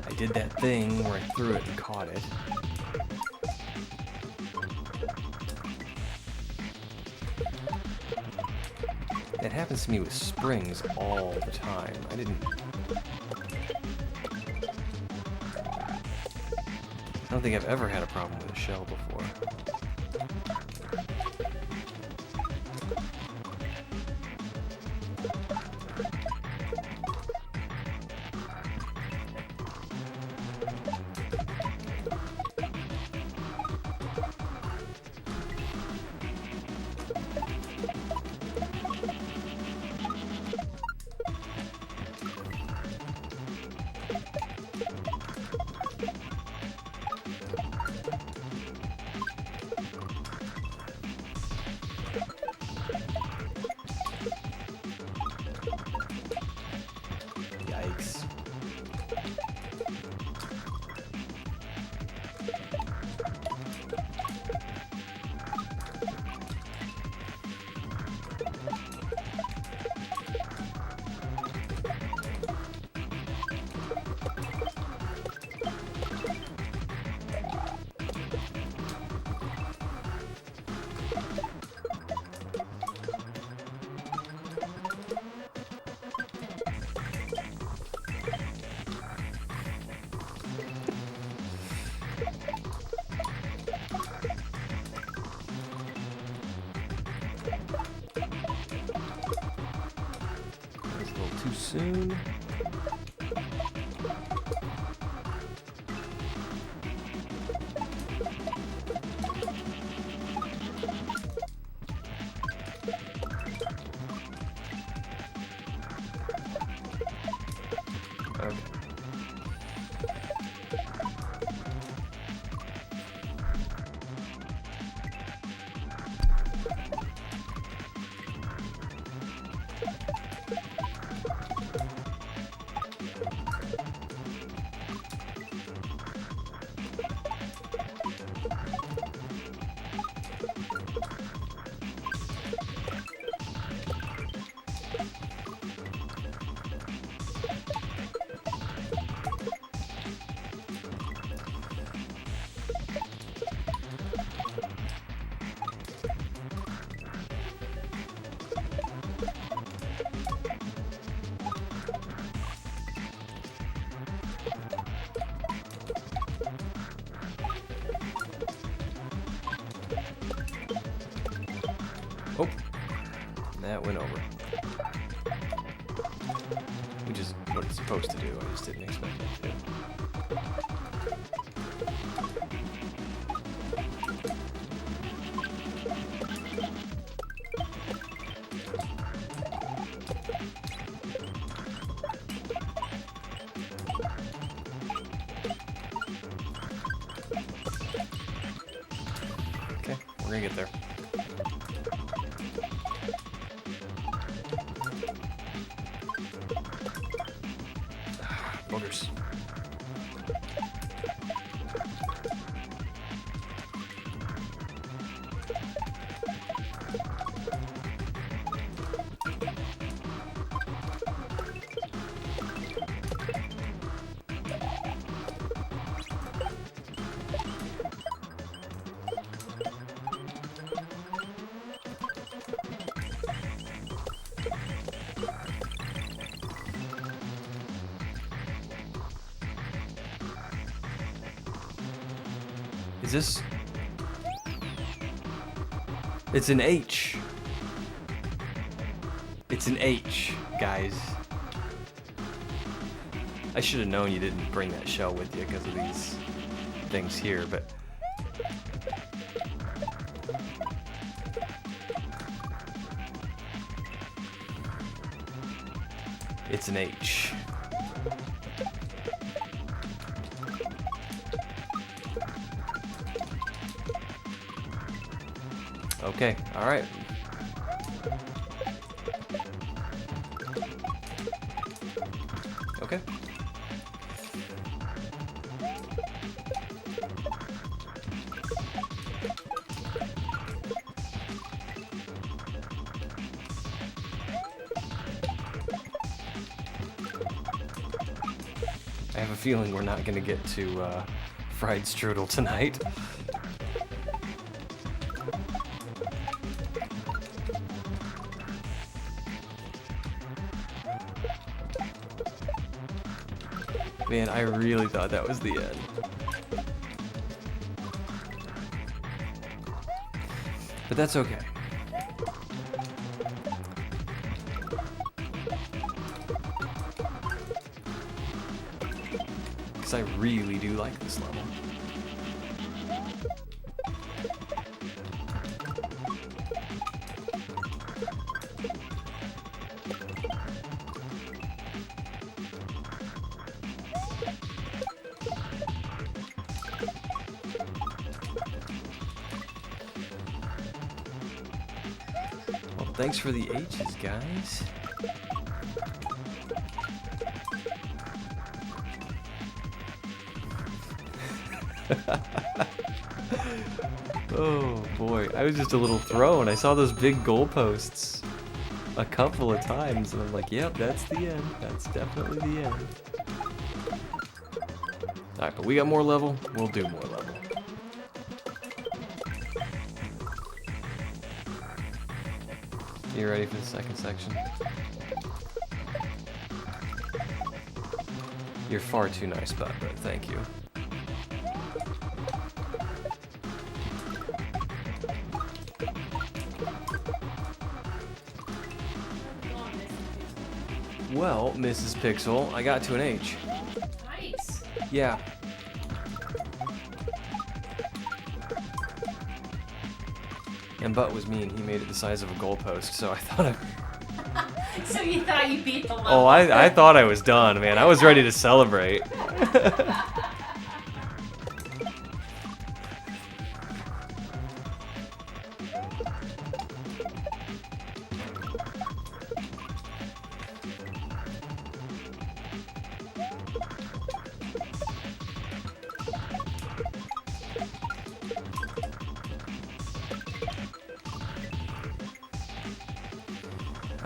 I did that thing where I threw it and caught it. It happens to me with springs all the time. I don't think I've ever had a problem with a shell before. Yikes. That's a little too soon. Okay. Oh, that went over. Which is what it's supposed to do. I just didn't expect it to. Okay, we're gonna get there. Boogers. Is this... It's an H. It's an H, guys. I should have known you didn't bring that shell with you because of these things here, but... It's an H. Okay, alright. Okay. I have a feeling we're not gonna get to fried strudel tonight. Man, I really thought that was the end. But that's okay. Because I really do like this level. Well, thanks for the H's, guys. Oh boy, I was just a little thrown. I saw those big goalposts a couple of times and I'm like, yep, that's the end. That's definitely the end. Alright, but we got more level. We'll do more level. You ready for the second section? You're far too nice, Butt, but thank you. Well, Mrs. Pixel, I got to an H. Nice. Yeah. And Butt was mean. He made it the size of a goalpost, so I thought So you thought you beat the level? Oh, I thought I was done, man. I was ready to celebrate.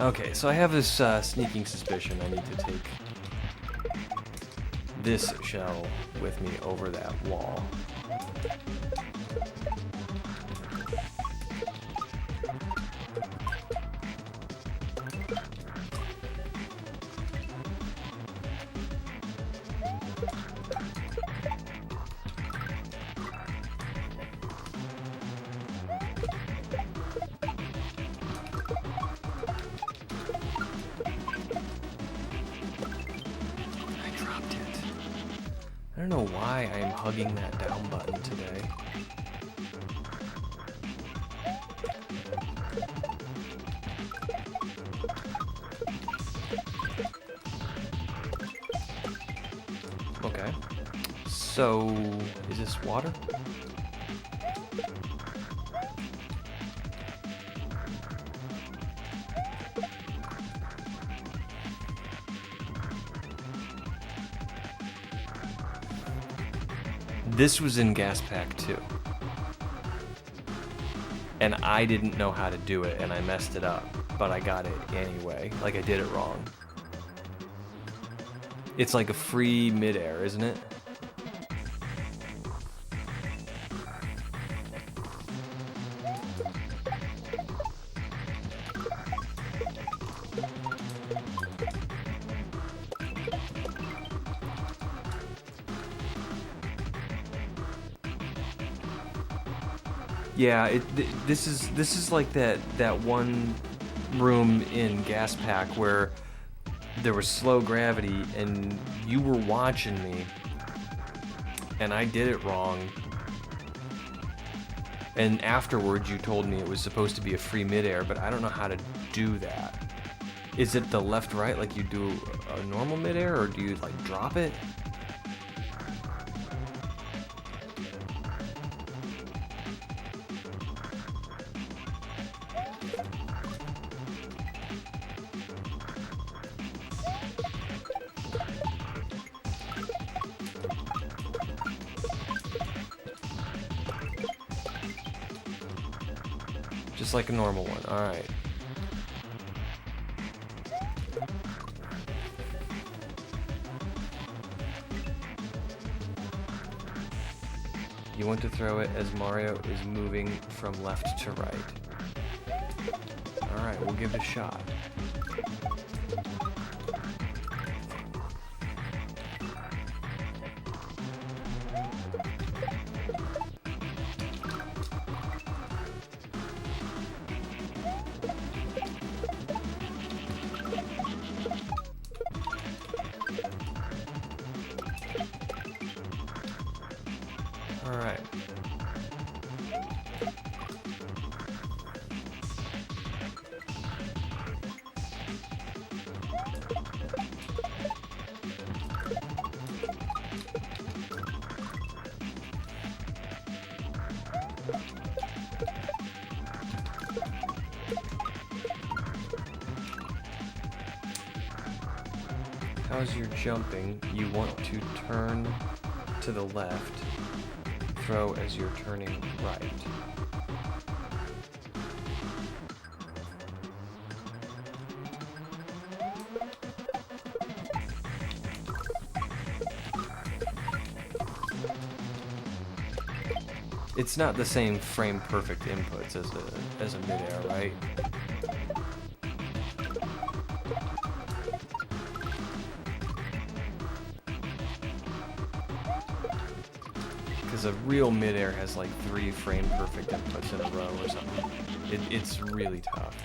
Okay, so I have this sneaking suspicion I need to take this shell with me over that wall. I don't know why I'm hugging that down button today. Okay. So, is this water? This was in Gas Pack 2. And I didn't know how to do it, and I messed it up. But I got it anyway. Like, I did it wrong. It's like a free midair, isn't it? Yeah, this is like that one room in Gas Pack where there was slow gravity and you were watching me and I did it wrong. And afterwards you told me it was supposed to be a free midair, but I don't know how to do that. Is it the left right like you do a normal midair, or do you like drop it? Just like a normal one. Alright. You want to throw it as Mario is moving from left to right. Alright, we'll give it a shot. Alright. As you're jumping, you want to turn to the left, throw as you're turning right. It's not the same frame perfect inputs as a midair, right? Because a real midair has like 3 frame perfect inputs in a row or something. It's really tough.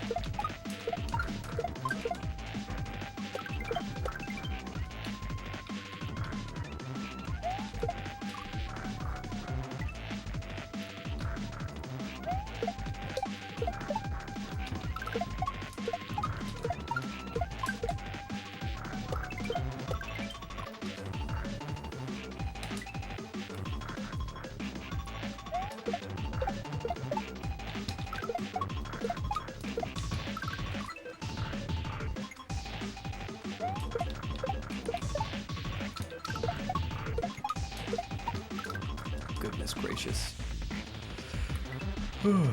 Goodness gracious. Whew.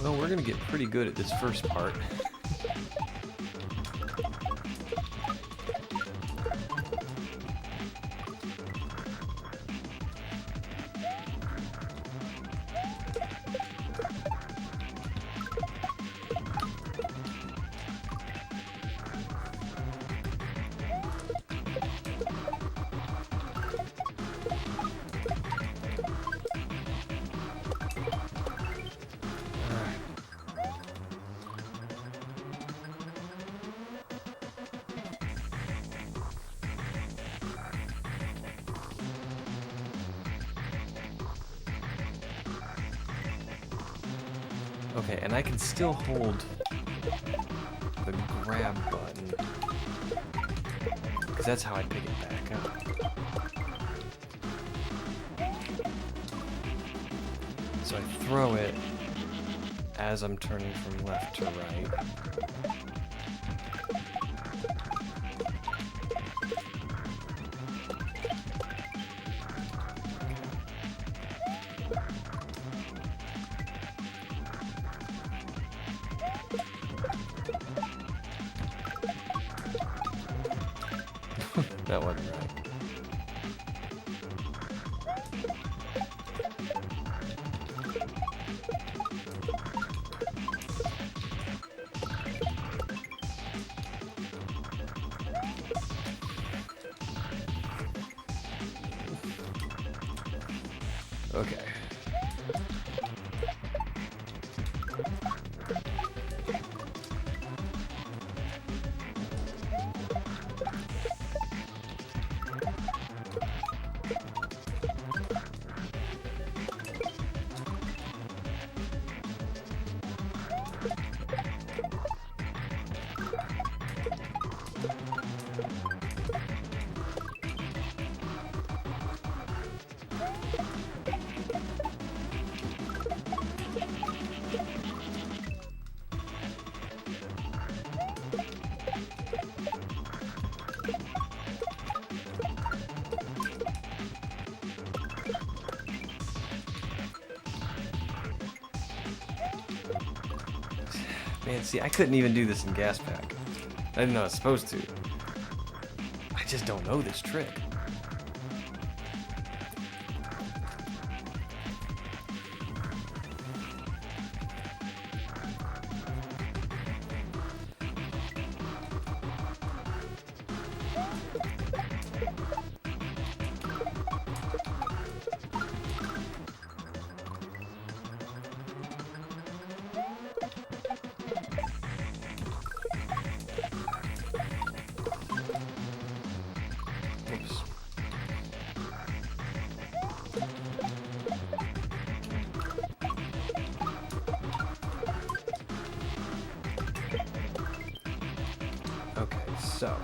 Well, we're gonna get pretty good at this first part. Okay, and I can still hold the grab button, because that's how I pick it back up. So I throw it, as I'm turning from left to right. That wasn't right. Okay. Man, see, I couldn't even do this in gas pack. I didn't know I was supposed to. I just don't know this trick. Oops. Okay, so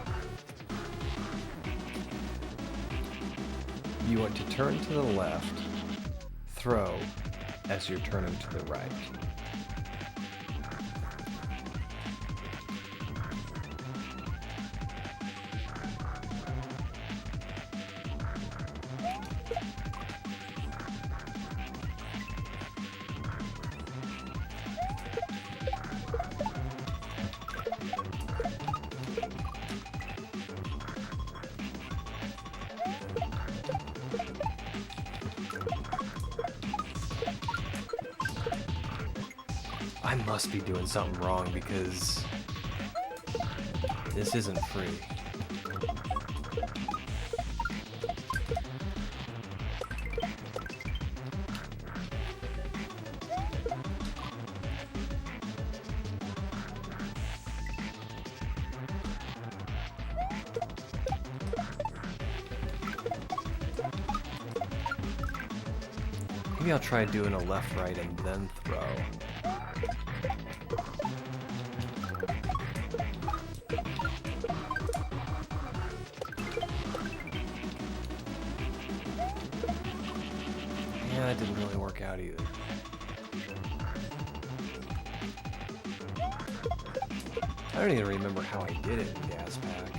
you want to turn to the left, throw as you're turning to the right. I must be doing something wrong because this isn't free. Maybe I'll try doing a left, right, and then throw. Yeah, that didn't really work out either. I don't even remember how I did it in gas pack.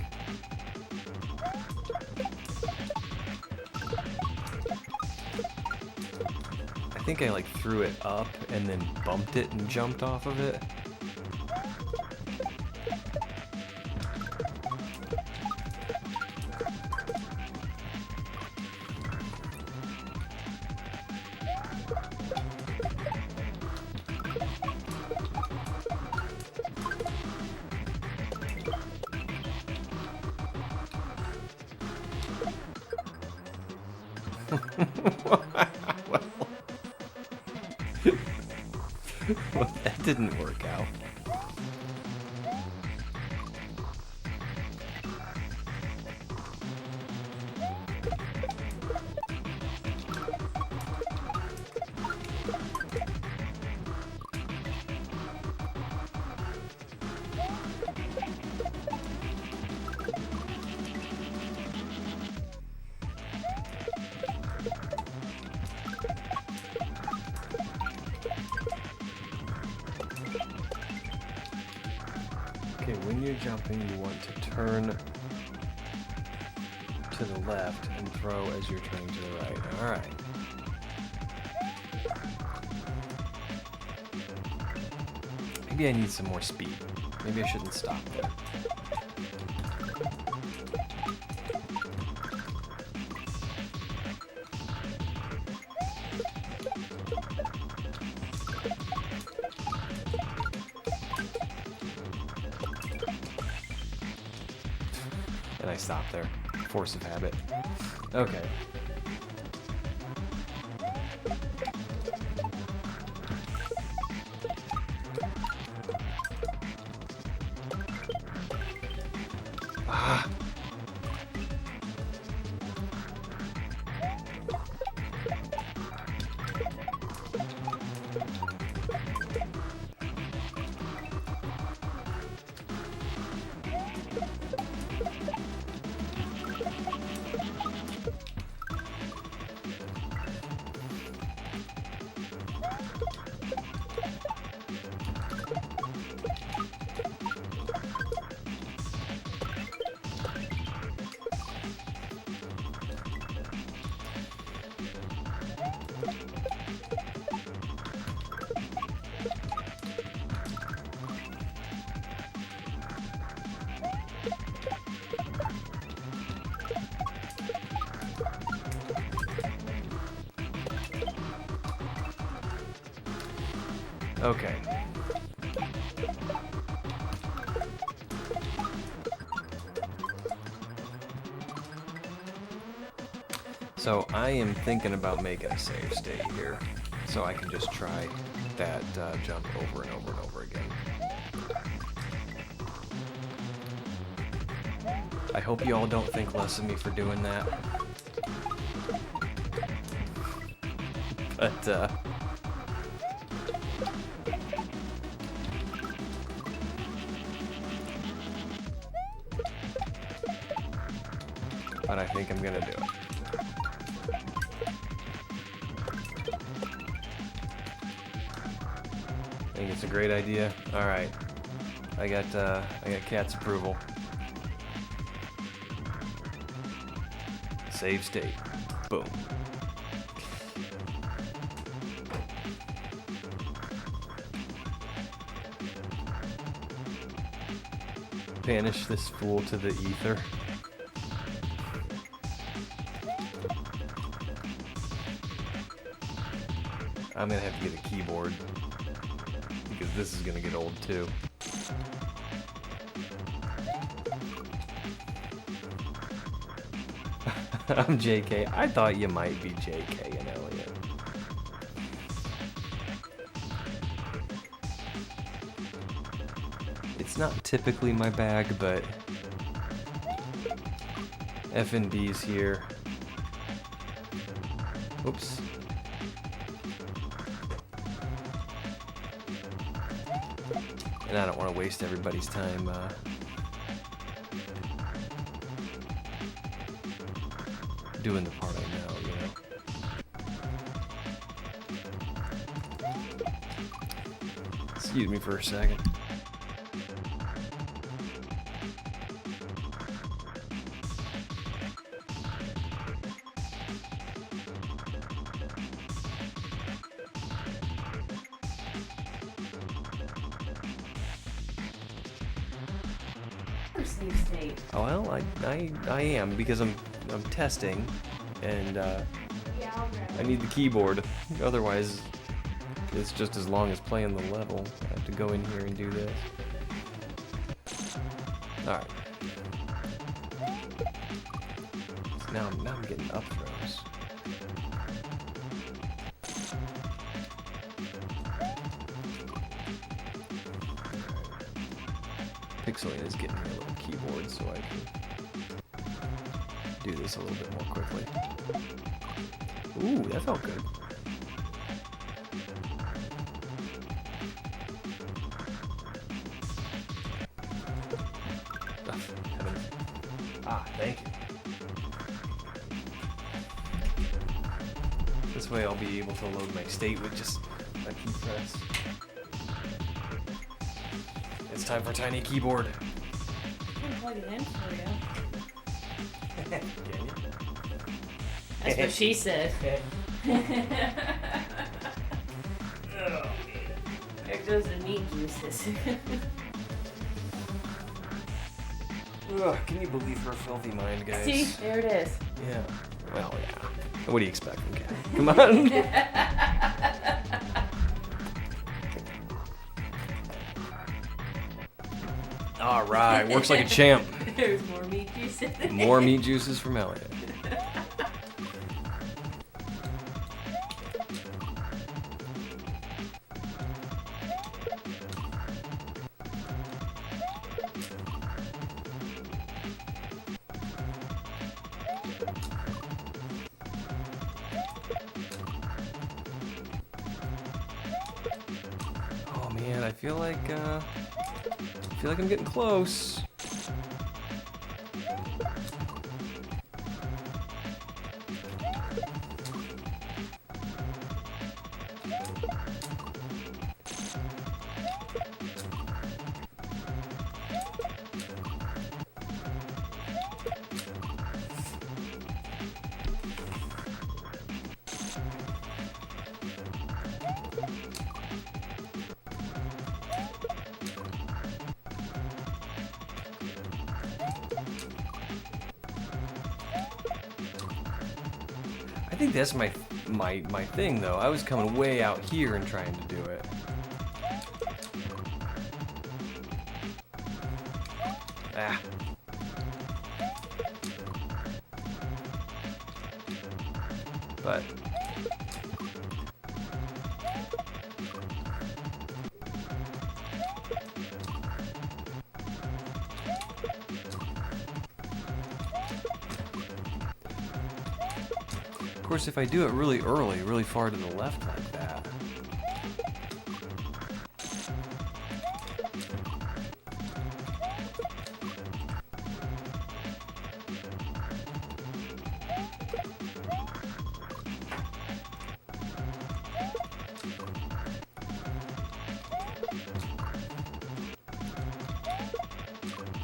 I think I like threw it up and then bumped it and jumped off of it. Well, that didn't work out. Then you want to turn to the left and throw as you're turning to the right. Alright. Maybe I need some more speed. Maybe I shouldn't stop there. And I stopped there. Force of habit. Okay. Ah. Okay. So I am thinking about making a save state here, so I can just try that jump over and over and over again. I hope you all don't think less of me for doing that. But I think I'm gonna do it. I think it's a great idea. All right, I got Cat's approval. Save state. Boom. Banish this fool to the ether. I'm gonna have to get a keyboard because this is gonna get old too. I'm JK. I thought you might be JK and Elliot. It's not typically my bag, but F&B's here. Oops. And I don't want to waste everybody's time doing the part I know, you know. Excuse me for a second. Save state. Oh, well, I am because I'm testing, and Yeah, I'll grab I it. need the keyboard. Otherwise, it's just as long as playing the level. I have to go in here and do this. All right. So now I'm getting up throws. Pixelate is getting me a little keyboard so I can do this a little bit more quickly. Ooh, that felt good. Oh, heavens. Ah, thank you. This way I'll be able to load my state with just a key press. It's time for tiny keyboard. plug it in for you. Can you? That's what she said. There goes the meat juices. Ugh, can you believe her filthy mind, guys? See, there it is. Yeah. Well, yeah. What do you expect from Kat? Come on. All right, works like a champ. There's more meat juices. More meat juices from Elliot. Oh man, I feel like I'm getting close. I think that's my thing though. I was coming way out here and trying to do it. Ah. But of course, if I do it really early, really far to the left like that.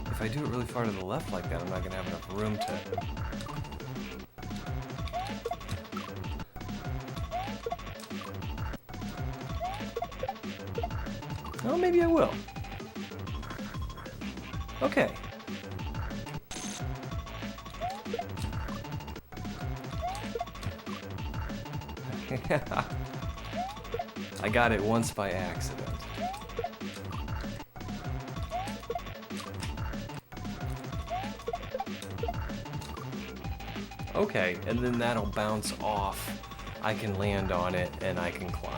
If I do it really far to the left like that, I'm not going to have enough room to... Oh, maybe I will. Okay. I got it once by accident. Okay, and then that'll bounce off. I can land on it and I can climb.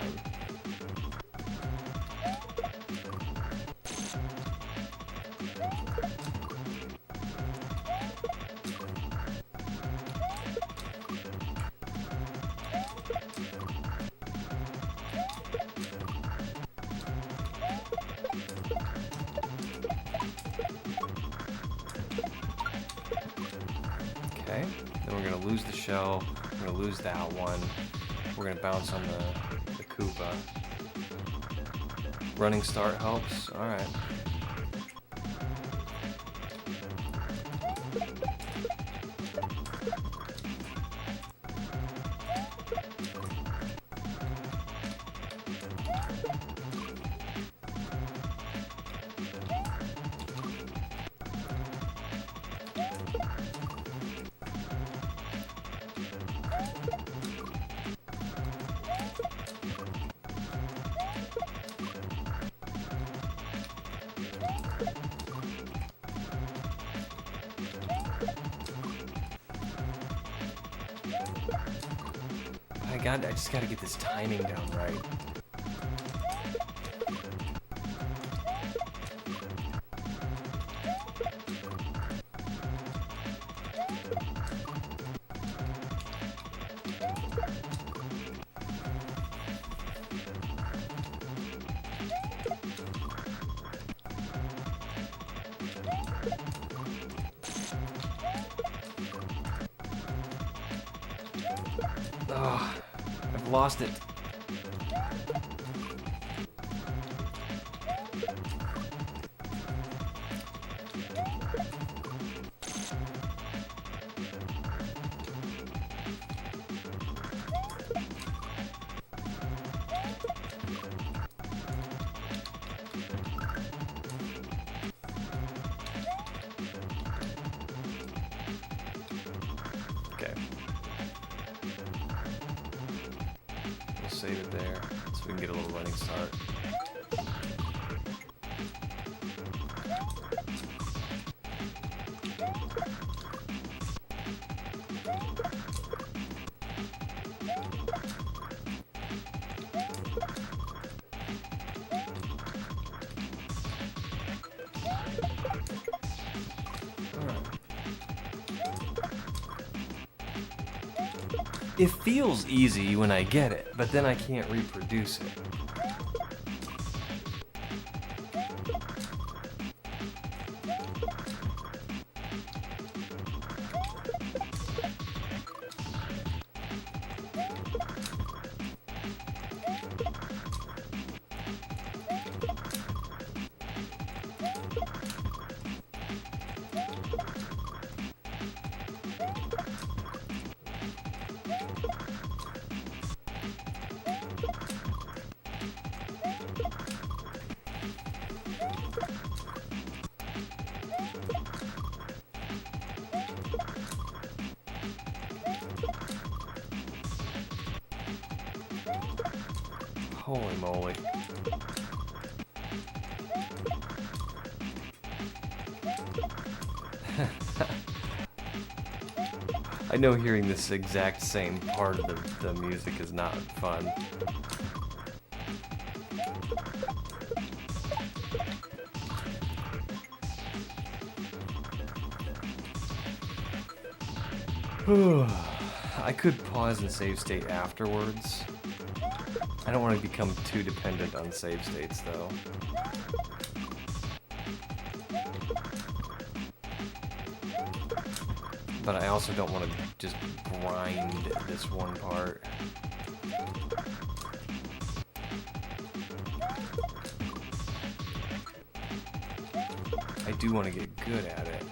Okay, then we're gonna lose the shell, we're gonna lose that one, we're gonna bounce on the Koopa. Running start helps, alright. I just gotta get this timing down right. Oh, I've lost it. save it there so we can get a little running start. It feels easy when I get it, but then I can't reproduce it. Holy moly. I know hearing this exact same part of the music is not fun. I could pause and save state afterwards. I don't want to become too dependent on save states, though. But I also don't want to just grind this one part. I do want to get good at it.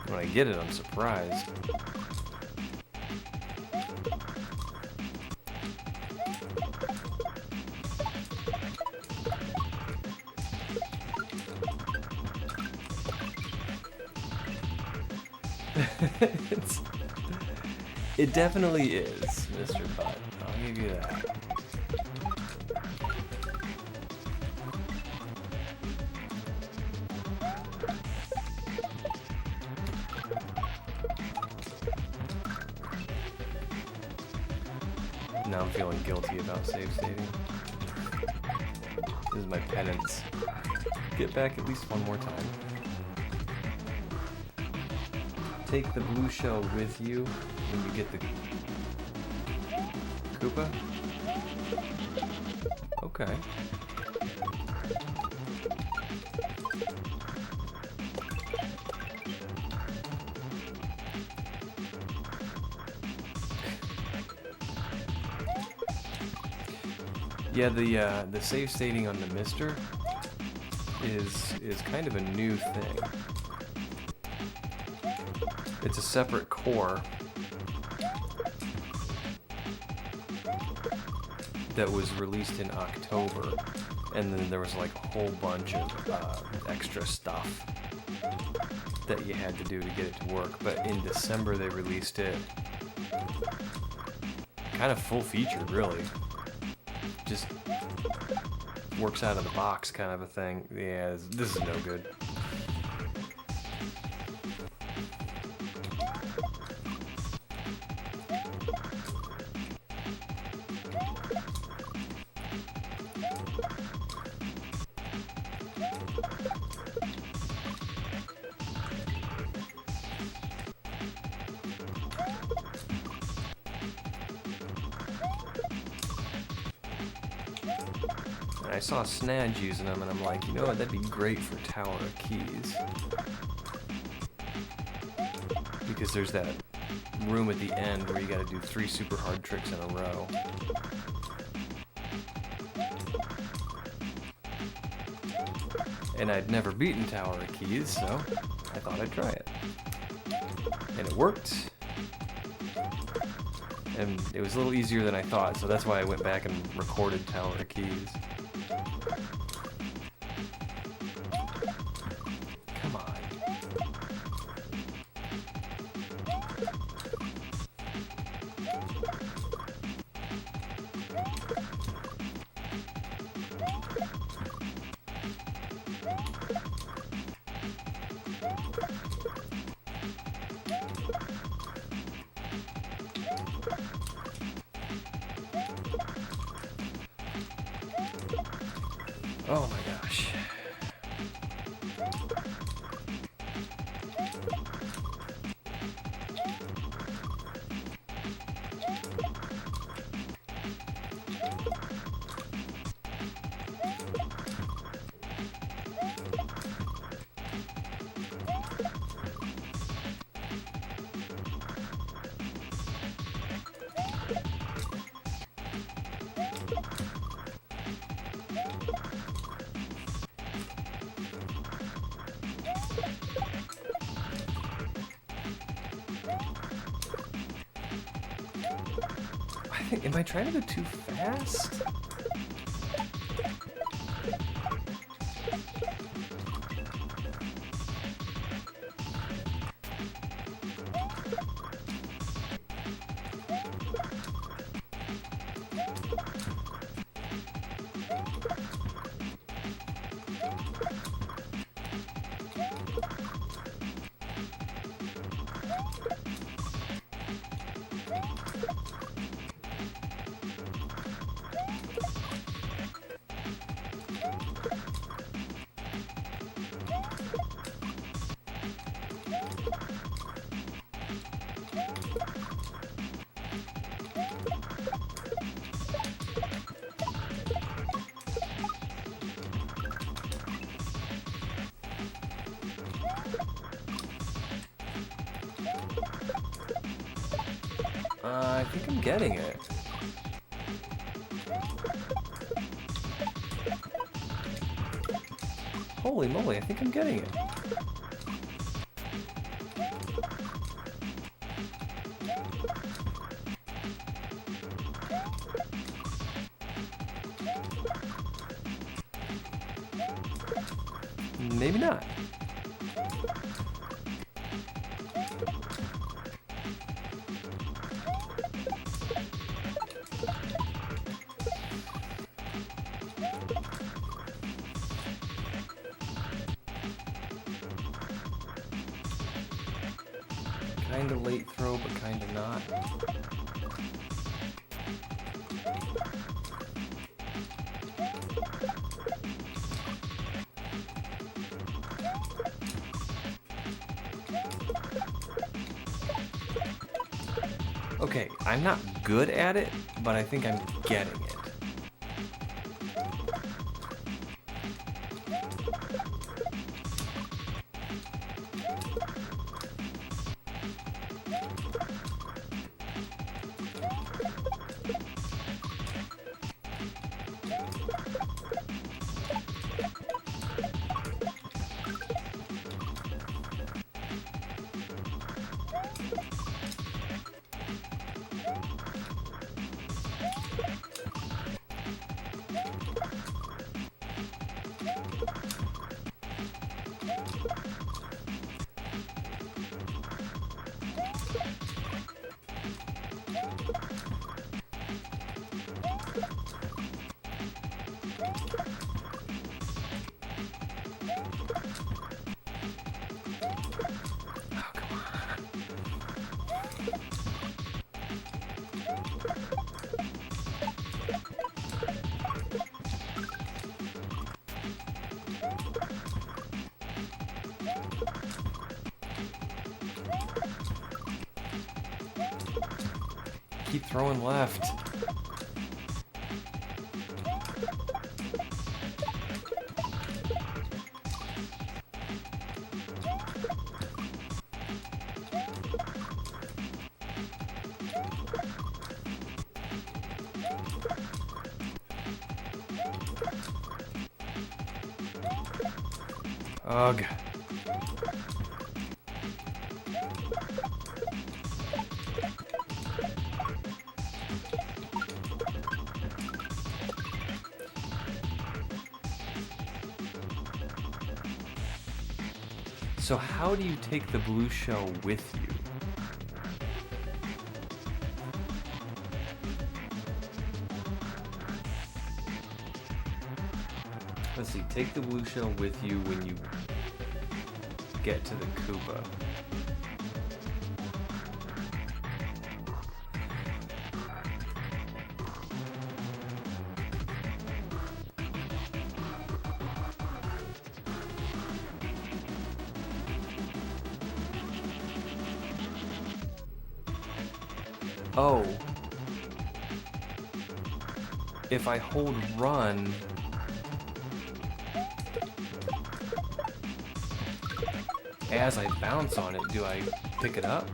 When I get it, I'm surprised. It definitely is, Mr. Butt. I'll give you that. Now I'm feeling guilty about save stating. This is my penance. Get back at least one more time. Take the blue shell with you when you get the Koopa? Okay. Yeah, the save stating on the Mister is kind of a new thing. It's a separate core that was released in October, and then there was like a whole bunch of extra stuff that you had to do to get it to work. But in December they released it kind of full featured, really. Just works out of the box kind of a thing. Yeah, this is no good. I saw Snadge using them, and I'm like, you know what, that'd be great for Tower of Keys. Because there's that room at the end where you gotta do 3 super hard tricks in a row. And I'd never beaten Tower of Keys, so I thought I'd try it. And it worked. And it was a little easier than I thought, so that's why I went back and recorded Tower of Keys. Come on. Oh my gosh. Am I trying to go too fast? I think I'm getting it. Holy moly, I think I'm getting it. Maybe not. Kinda late throw, but kinda not. Okay, I'm not good at it, but I think I'm getting it. Keep throwing left. Ugh. So how do you take the blue shell with you? Let's see, take the blue shell with you when you get to the Koopa. Oh. If I hold run, as I bounce on it, do I pick it up?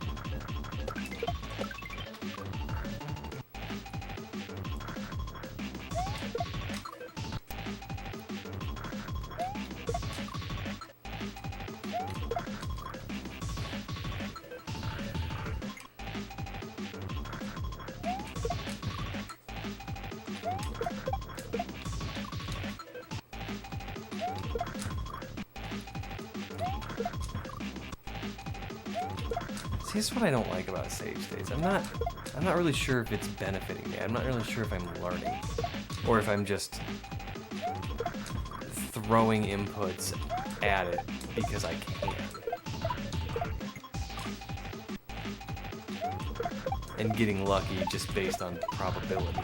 See, this is what I don't like about save states. I'm not really sure if it's benefiting me. I'm not really sure if I'm learning, or if I'm just throwing inputs at it because I can, and getting lucky just based on probability.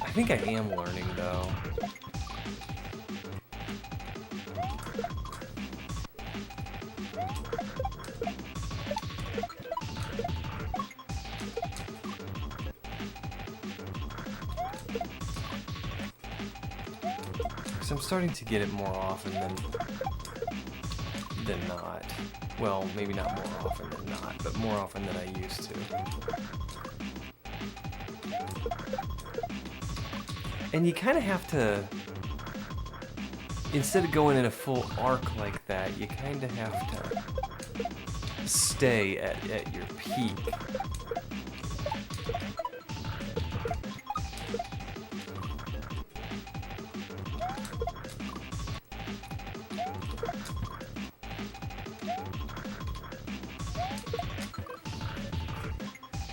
I think I am learning, though. Because I'm starting to get it more often than not. Well, maybe not more often than not, but more often than I used to. And you kind of have to, instead of going in a full arc like that, you kind of have to stay at your peak.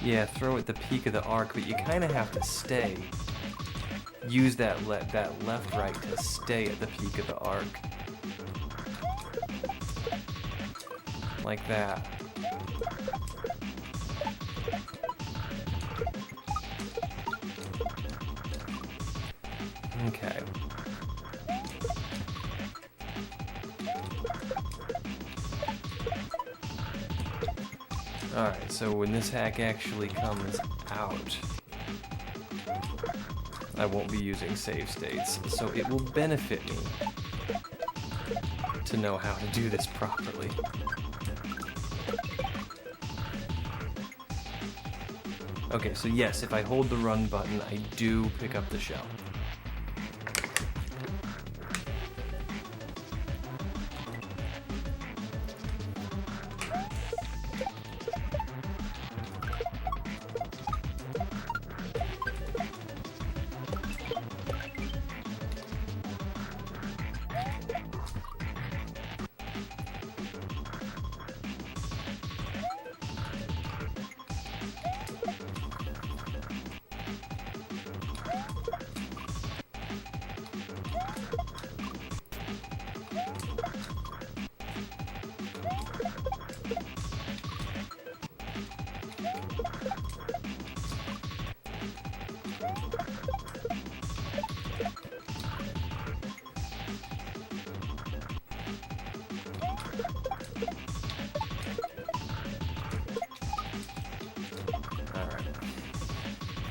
Yeah, throw at the peak of the arc, but you kind of have to stay. Use that left-right to stay at the peak of the arc. Like that. Okay. Alright, so when this hack actually comes out, I won't be using save states, so it will benefit me to know how to do this properly. Okay, so yes, if I hold the run button, I do pick up the shell.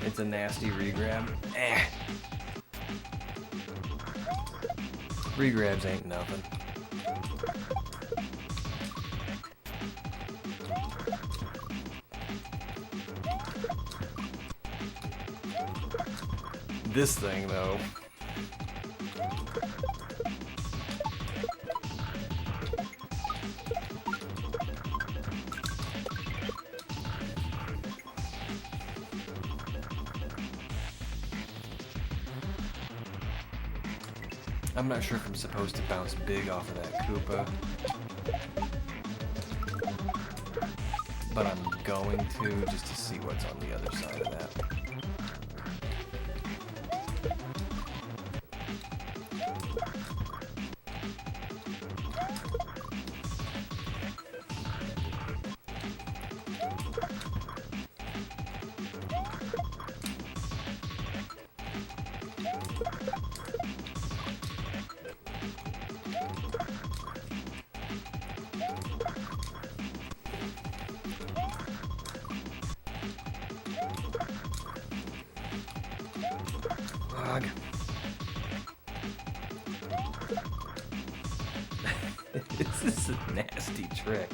It's a nasty regrab. Regrabs ain't nothing. this thing, though. I'm not sure if I'm supposed to bounce big off of that Koopa, but I'm going to, just to see what's on the other side of that. Ugh. This is a nasty trick.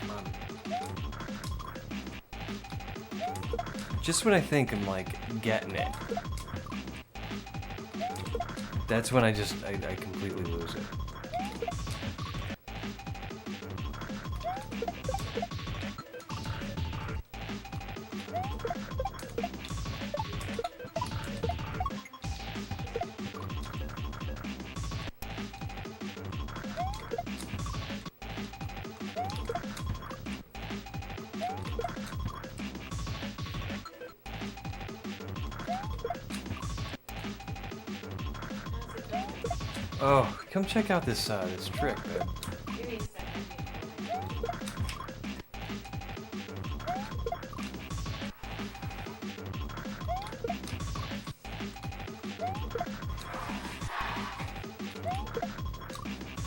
Come on. Just when I think I'm like getting it, that's when I completely lose it. Oh, come check out this this trick, man. Give me a second.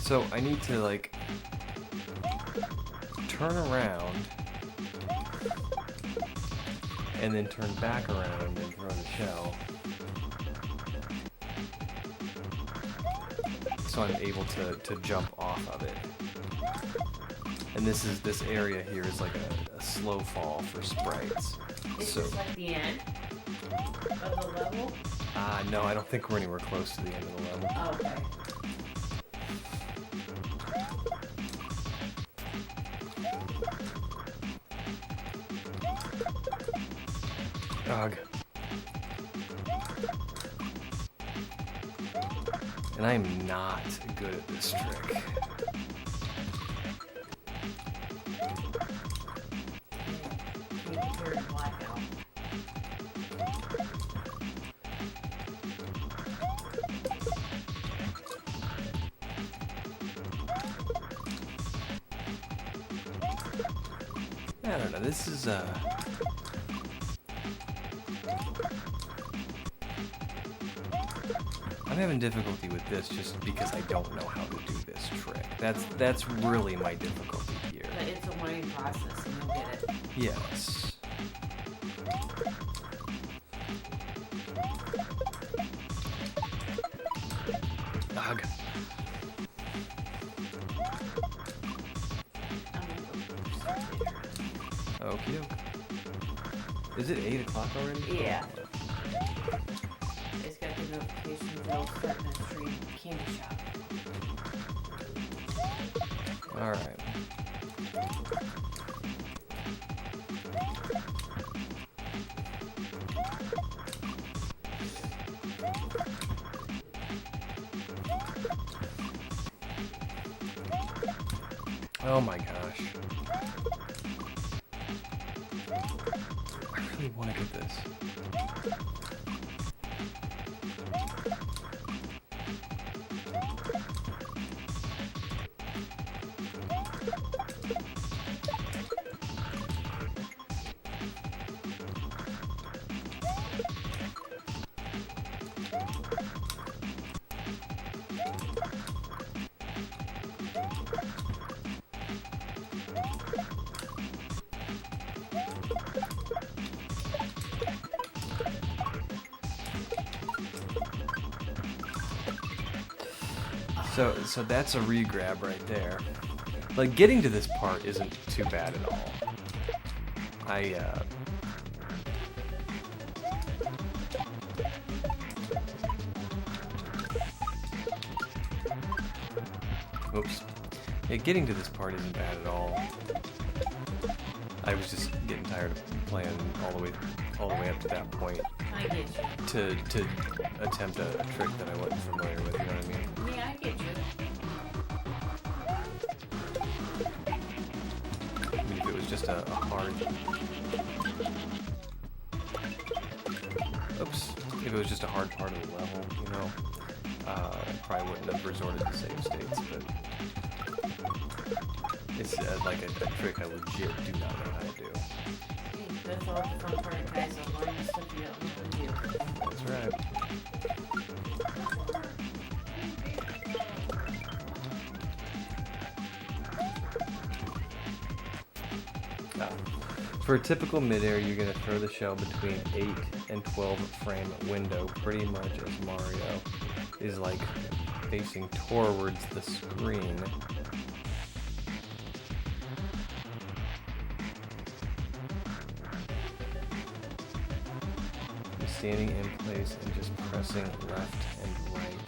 So I need to like turn around and then turn back around and throw the shell. So I'm able to jump off of it. And this area here is like a slow fall for sprites. Is So this like the end of the level? no, I don't think we're anywhere close to the end of the level. Oh, okay. Ugh. And I am not good at this trick. Be prepared to black out. I don't know, this is I'm having difficulty with this just because I don't know how to do this trick. That's really my difficulty here. But it's a learning process and you'll get it. Yes. Ugh. I'm gonna go start later. Okie doke. Is it 8 o'clock already? Yeah. I just got the notification they'll start the stream candy shop. Alright. Oh my gosh. I really want to get this. So that's a re-grab right there. Like, getting to this part isn't too bad at all. Oops. Yeah, getting to this part isn't bad at all. I was just getting tired of playing all the way up to that point. I get you. To attempt a trick that I wasn't familiar with, you know what I mean? Yeah, I get you. I mean, if it was just a hard... Oops. If it was just a hard part of the level, you know, I probably wouldn't have resorted to save states, but it's like a trick I legit do not know how to do. That's all the fun part of kaizo, learning the stuff you don't know how to do. That's right. For a typical midair, you're going to throw the shell between 8 and 12 frame window, pretty much as Mario is like facing towards the screen. You're standing in place and just pressing left and right.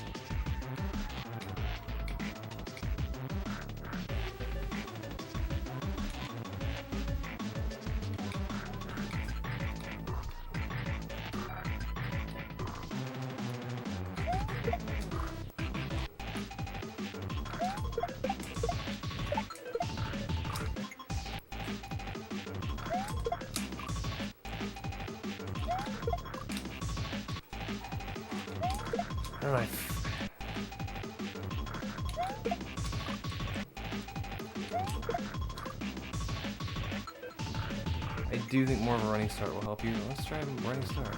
Alright. I do think more of a running start will help you. Let's try a running start.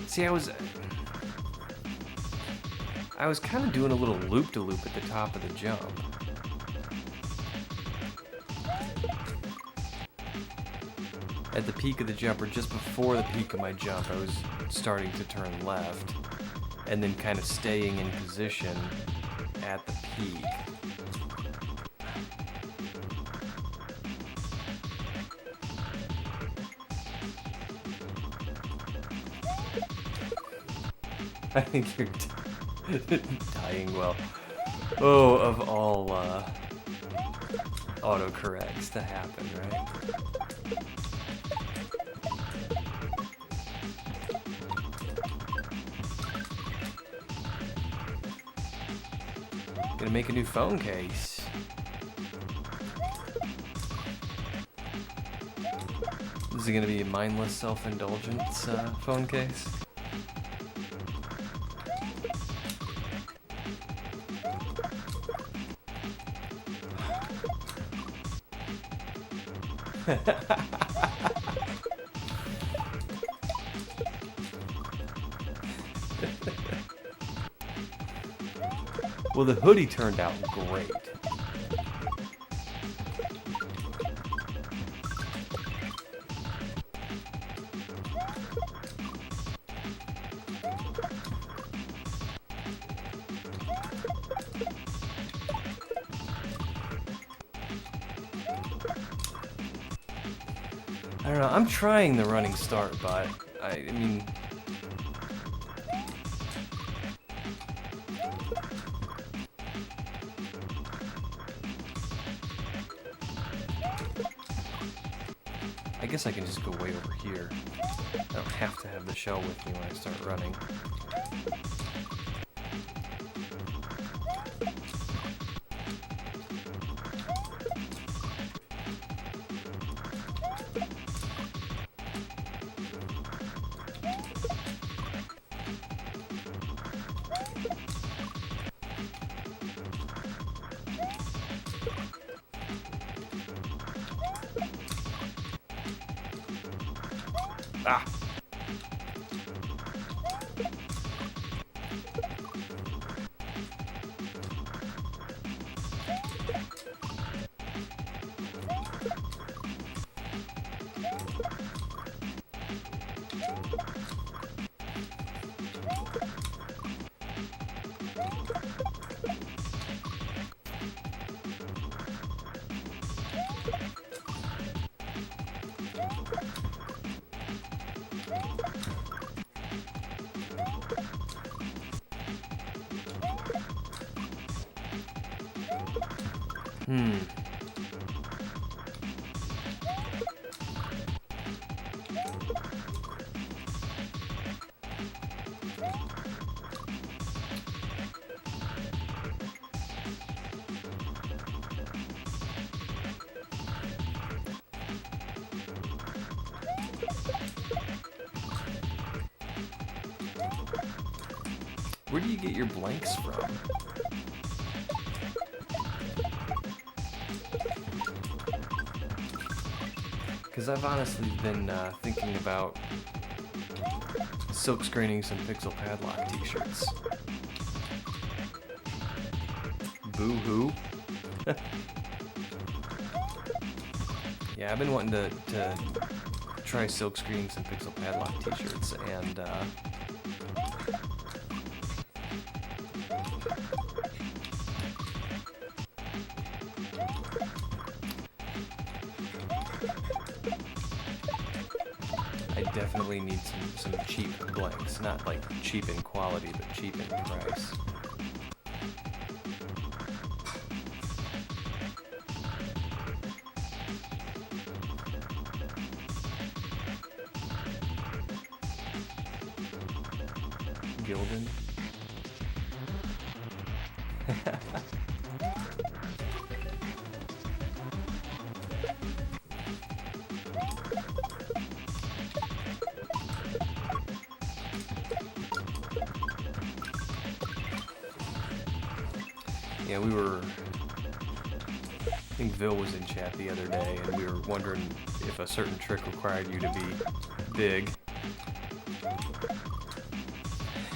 See, I was kind of doing a little loop-de-loop at the top of the jump. At the peak of the jump, or just before the peak of my jump, I was starting to turn left, and then kind of staying in position at the peak. I think you're dying well. Oh, of all autocorrects to happen, right? Gonna make a new phone case. Is it gonna be a mindless self-indulgence phone case? Well, the hoodie turned out great. I don't know, I'm trying the running start, but I mean... I I guess I can just go way over here. I don't have to have the shell with me when I start running. Ah! Where do you get your blanks from? Because I've honestly been thinking about silk screening some PixelPadlock t-shirts. Boo-hoo. Yeah, I've been wanting to try silk screening some PixelPadlock t-shirts, and I definitely need some cheap blanks. Not like cheap in quality, but cheap in price. Gildan. Yeah, we were, I think Vil was in chat the other day, and we were wondering if a certain trick required you to be big.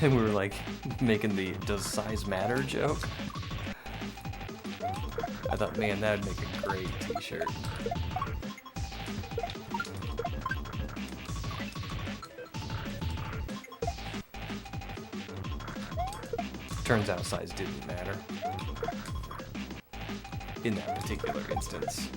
And we were like making the "does size matter" joke. I thought, man, that would make a great t-shirt. Turns out size didn't matter in that particular instance.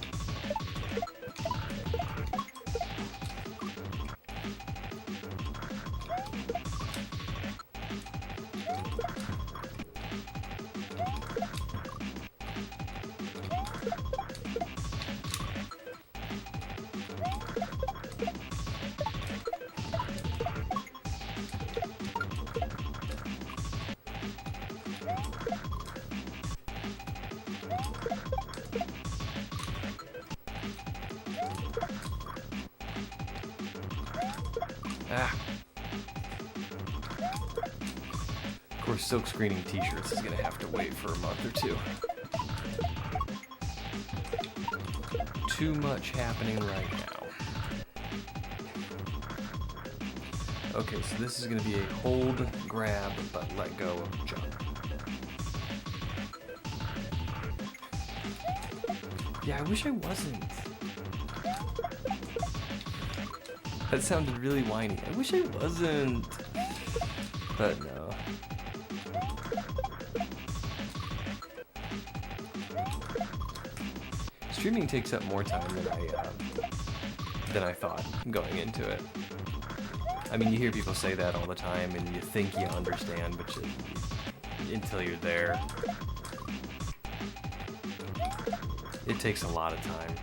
Ah. Of course, silk screening t-shirts is gonna have to wait for a month or two. Too much happening right now. Okay, so this is gonna be a hold, grab, but let go of jump. Yeah, I wish I wasn't. That sounded really whiny. I wish I wasn't. But no. Streaming takes up more time than I thought going into it. I mean, you hear people say that all the time, and you think you understand, but until you're there, it takes a lot of time.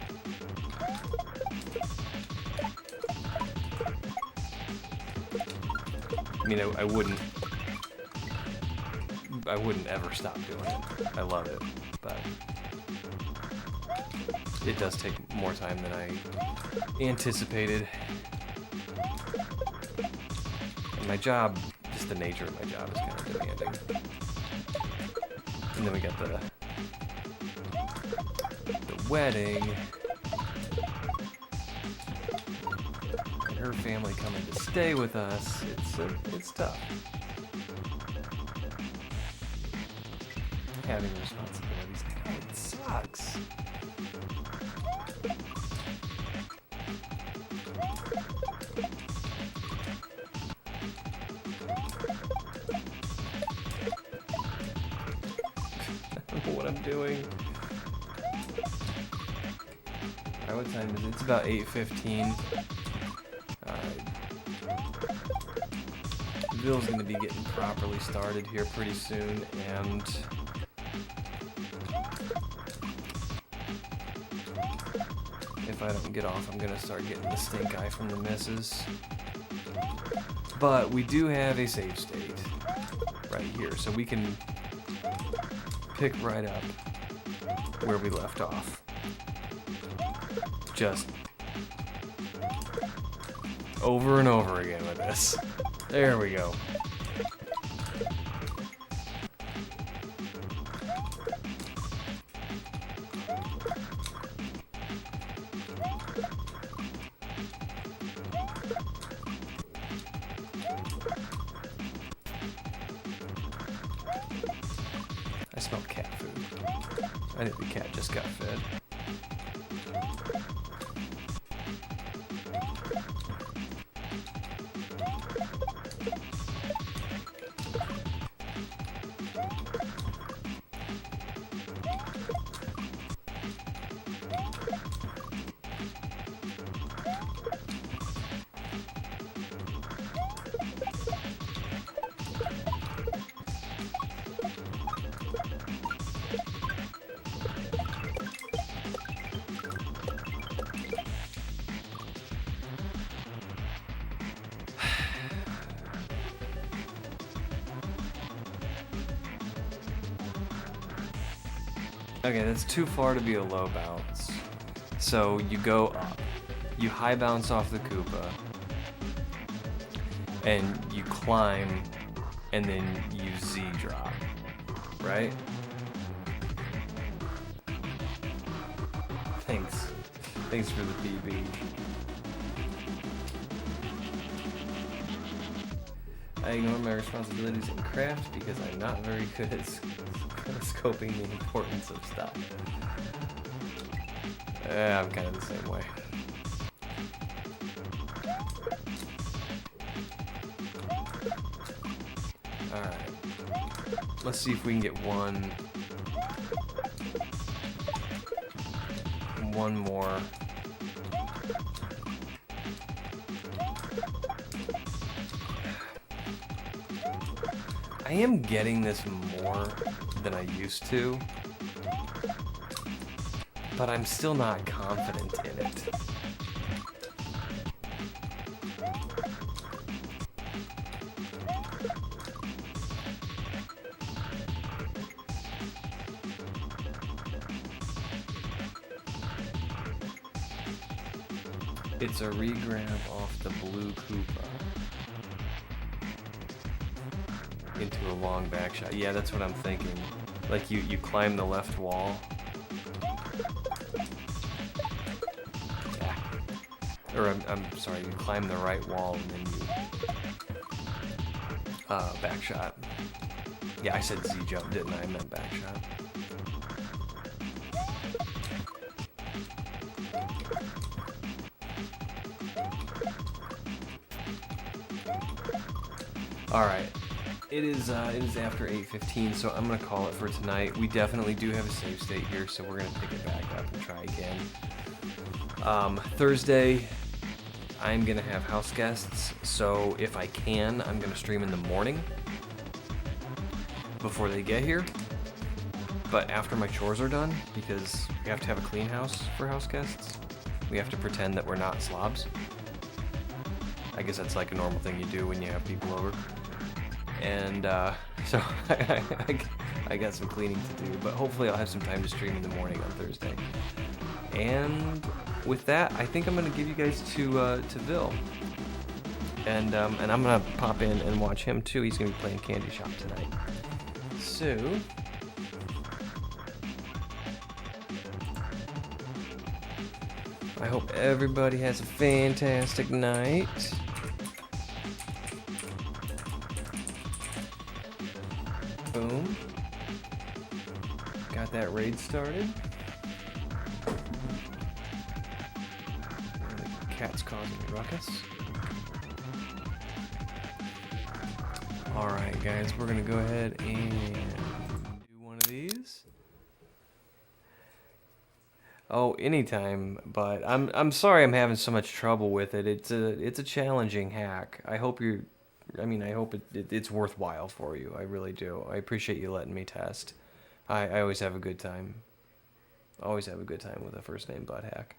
mean, I wouldn't ever stop doing it. I love it, but it does take more time than I anticipated. And my job, just the nature of my job, is kind of demanding. And then we got the wedding. And her family coming to stay with us. It's tough. Having responsibilities. God, it sucks. I don't know what I'm doing. Alright, what time is it? It's about 8:15. Bill's gonna be getting properly started here pretty soon, and if I don't get off, I'm gonna start getting the stink eye from the missus. But we do have a save state right here, so we can pick right up where we left off. Just over and over again with this. There we go. I smell cat food. I think the cat just got fed. Okay, that's too far to be a low bounce. So you go up, you high bounce off the Koopa, and you climb, and then you Z drop, right? Thanks. Thanks for the BB. I ignore my responsibilities in craft because I'm not very good at scoping the importance of stuff. I'm kind of the same way. Alright. Let's see if we can get one more. I am getting this more than I used to, but I'm still not confident in it. It's a regrab off the blue Koopa into a long back shot. Yeah, that's what I'm thinking. Like you climb the left wall. Yeah. Or I'm sorry, you climb the right wall and then you back shot. Yeah, I said Z jump, didn't I? I meant back shot. Alright, it is after 8:15, so I'm going to call it for tonight. We definitely do have a save state here, so we're going to pick it back up and try again. Thursday, I'm going to have house guests, so if I can, I'm going to stream in the morning before they get here. But after my chores are done, because we have to have a clean house for house guests, we have to pretend that we're not slobs. I guess that's like a normal thing you do when you have people over. And so I got some cleaning to do, but hopefully I'll have some time to stream in the morning on Thursday. And with that, I think I'm gonna give you guys to Vil, and I'm gonna pop in and watch him too. He's gonna be playing Candy Shop tonight. So I hope everybody has a fantastic night. Boom. Got that raid started. The cat's causing a ruckus. Alright guys, we're gonna go ahead and do one of these. Oh, anytime, but I'm sorry I'm having so much trouble with it. It's a challenging hack. I hope I hope it's worthwhile for you. I really do. I appreciate you letting me test. I always have a good time. Always have a good time with a FirstNameButt hack.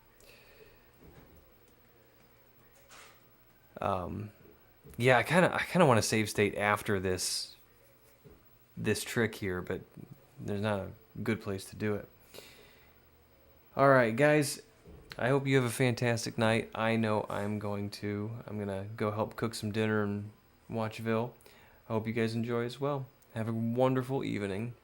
Yeah, I kind of want to save state after this trick here, but there's not a good place to do it. All right, guys. I hope you have a fantastic night. I know I'm going to. I'm gonna go help cook some dinner and watch Vil. I hope you guys enjoy as well. Have a wonderful evening.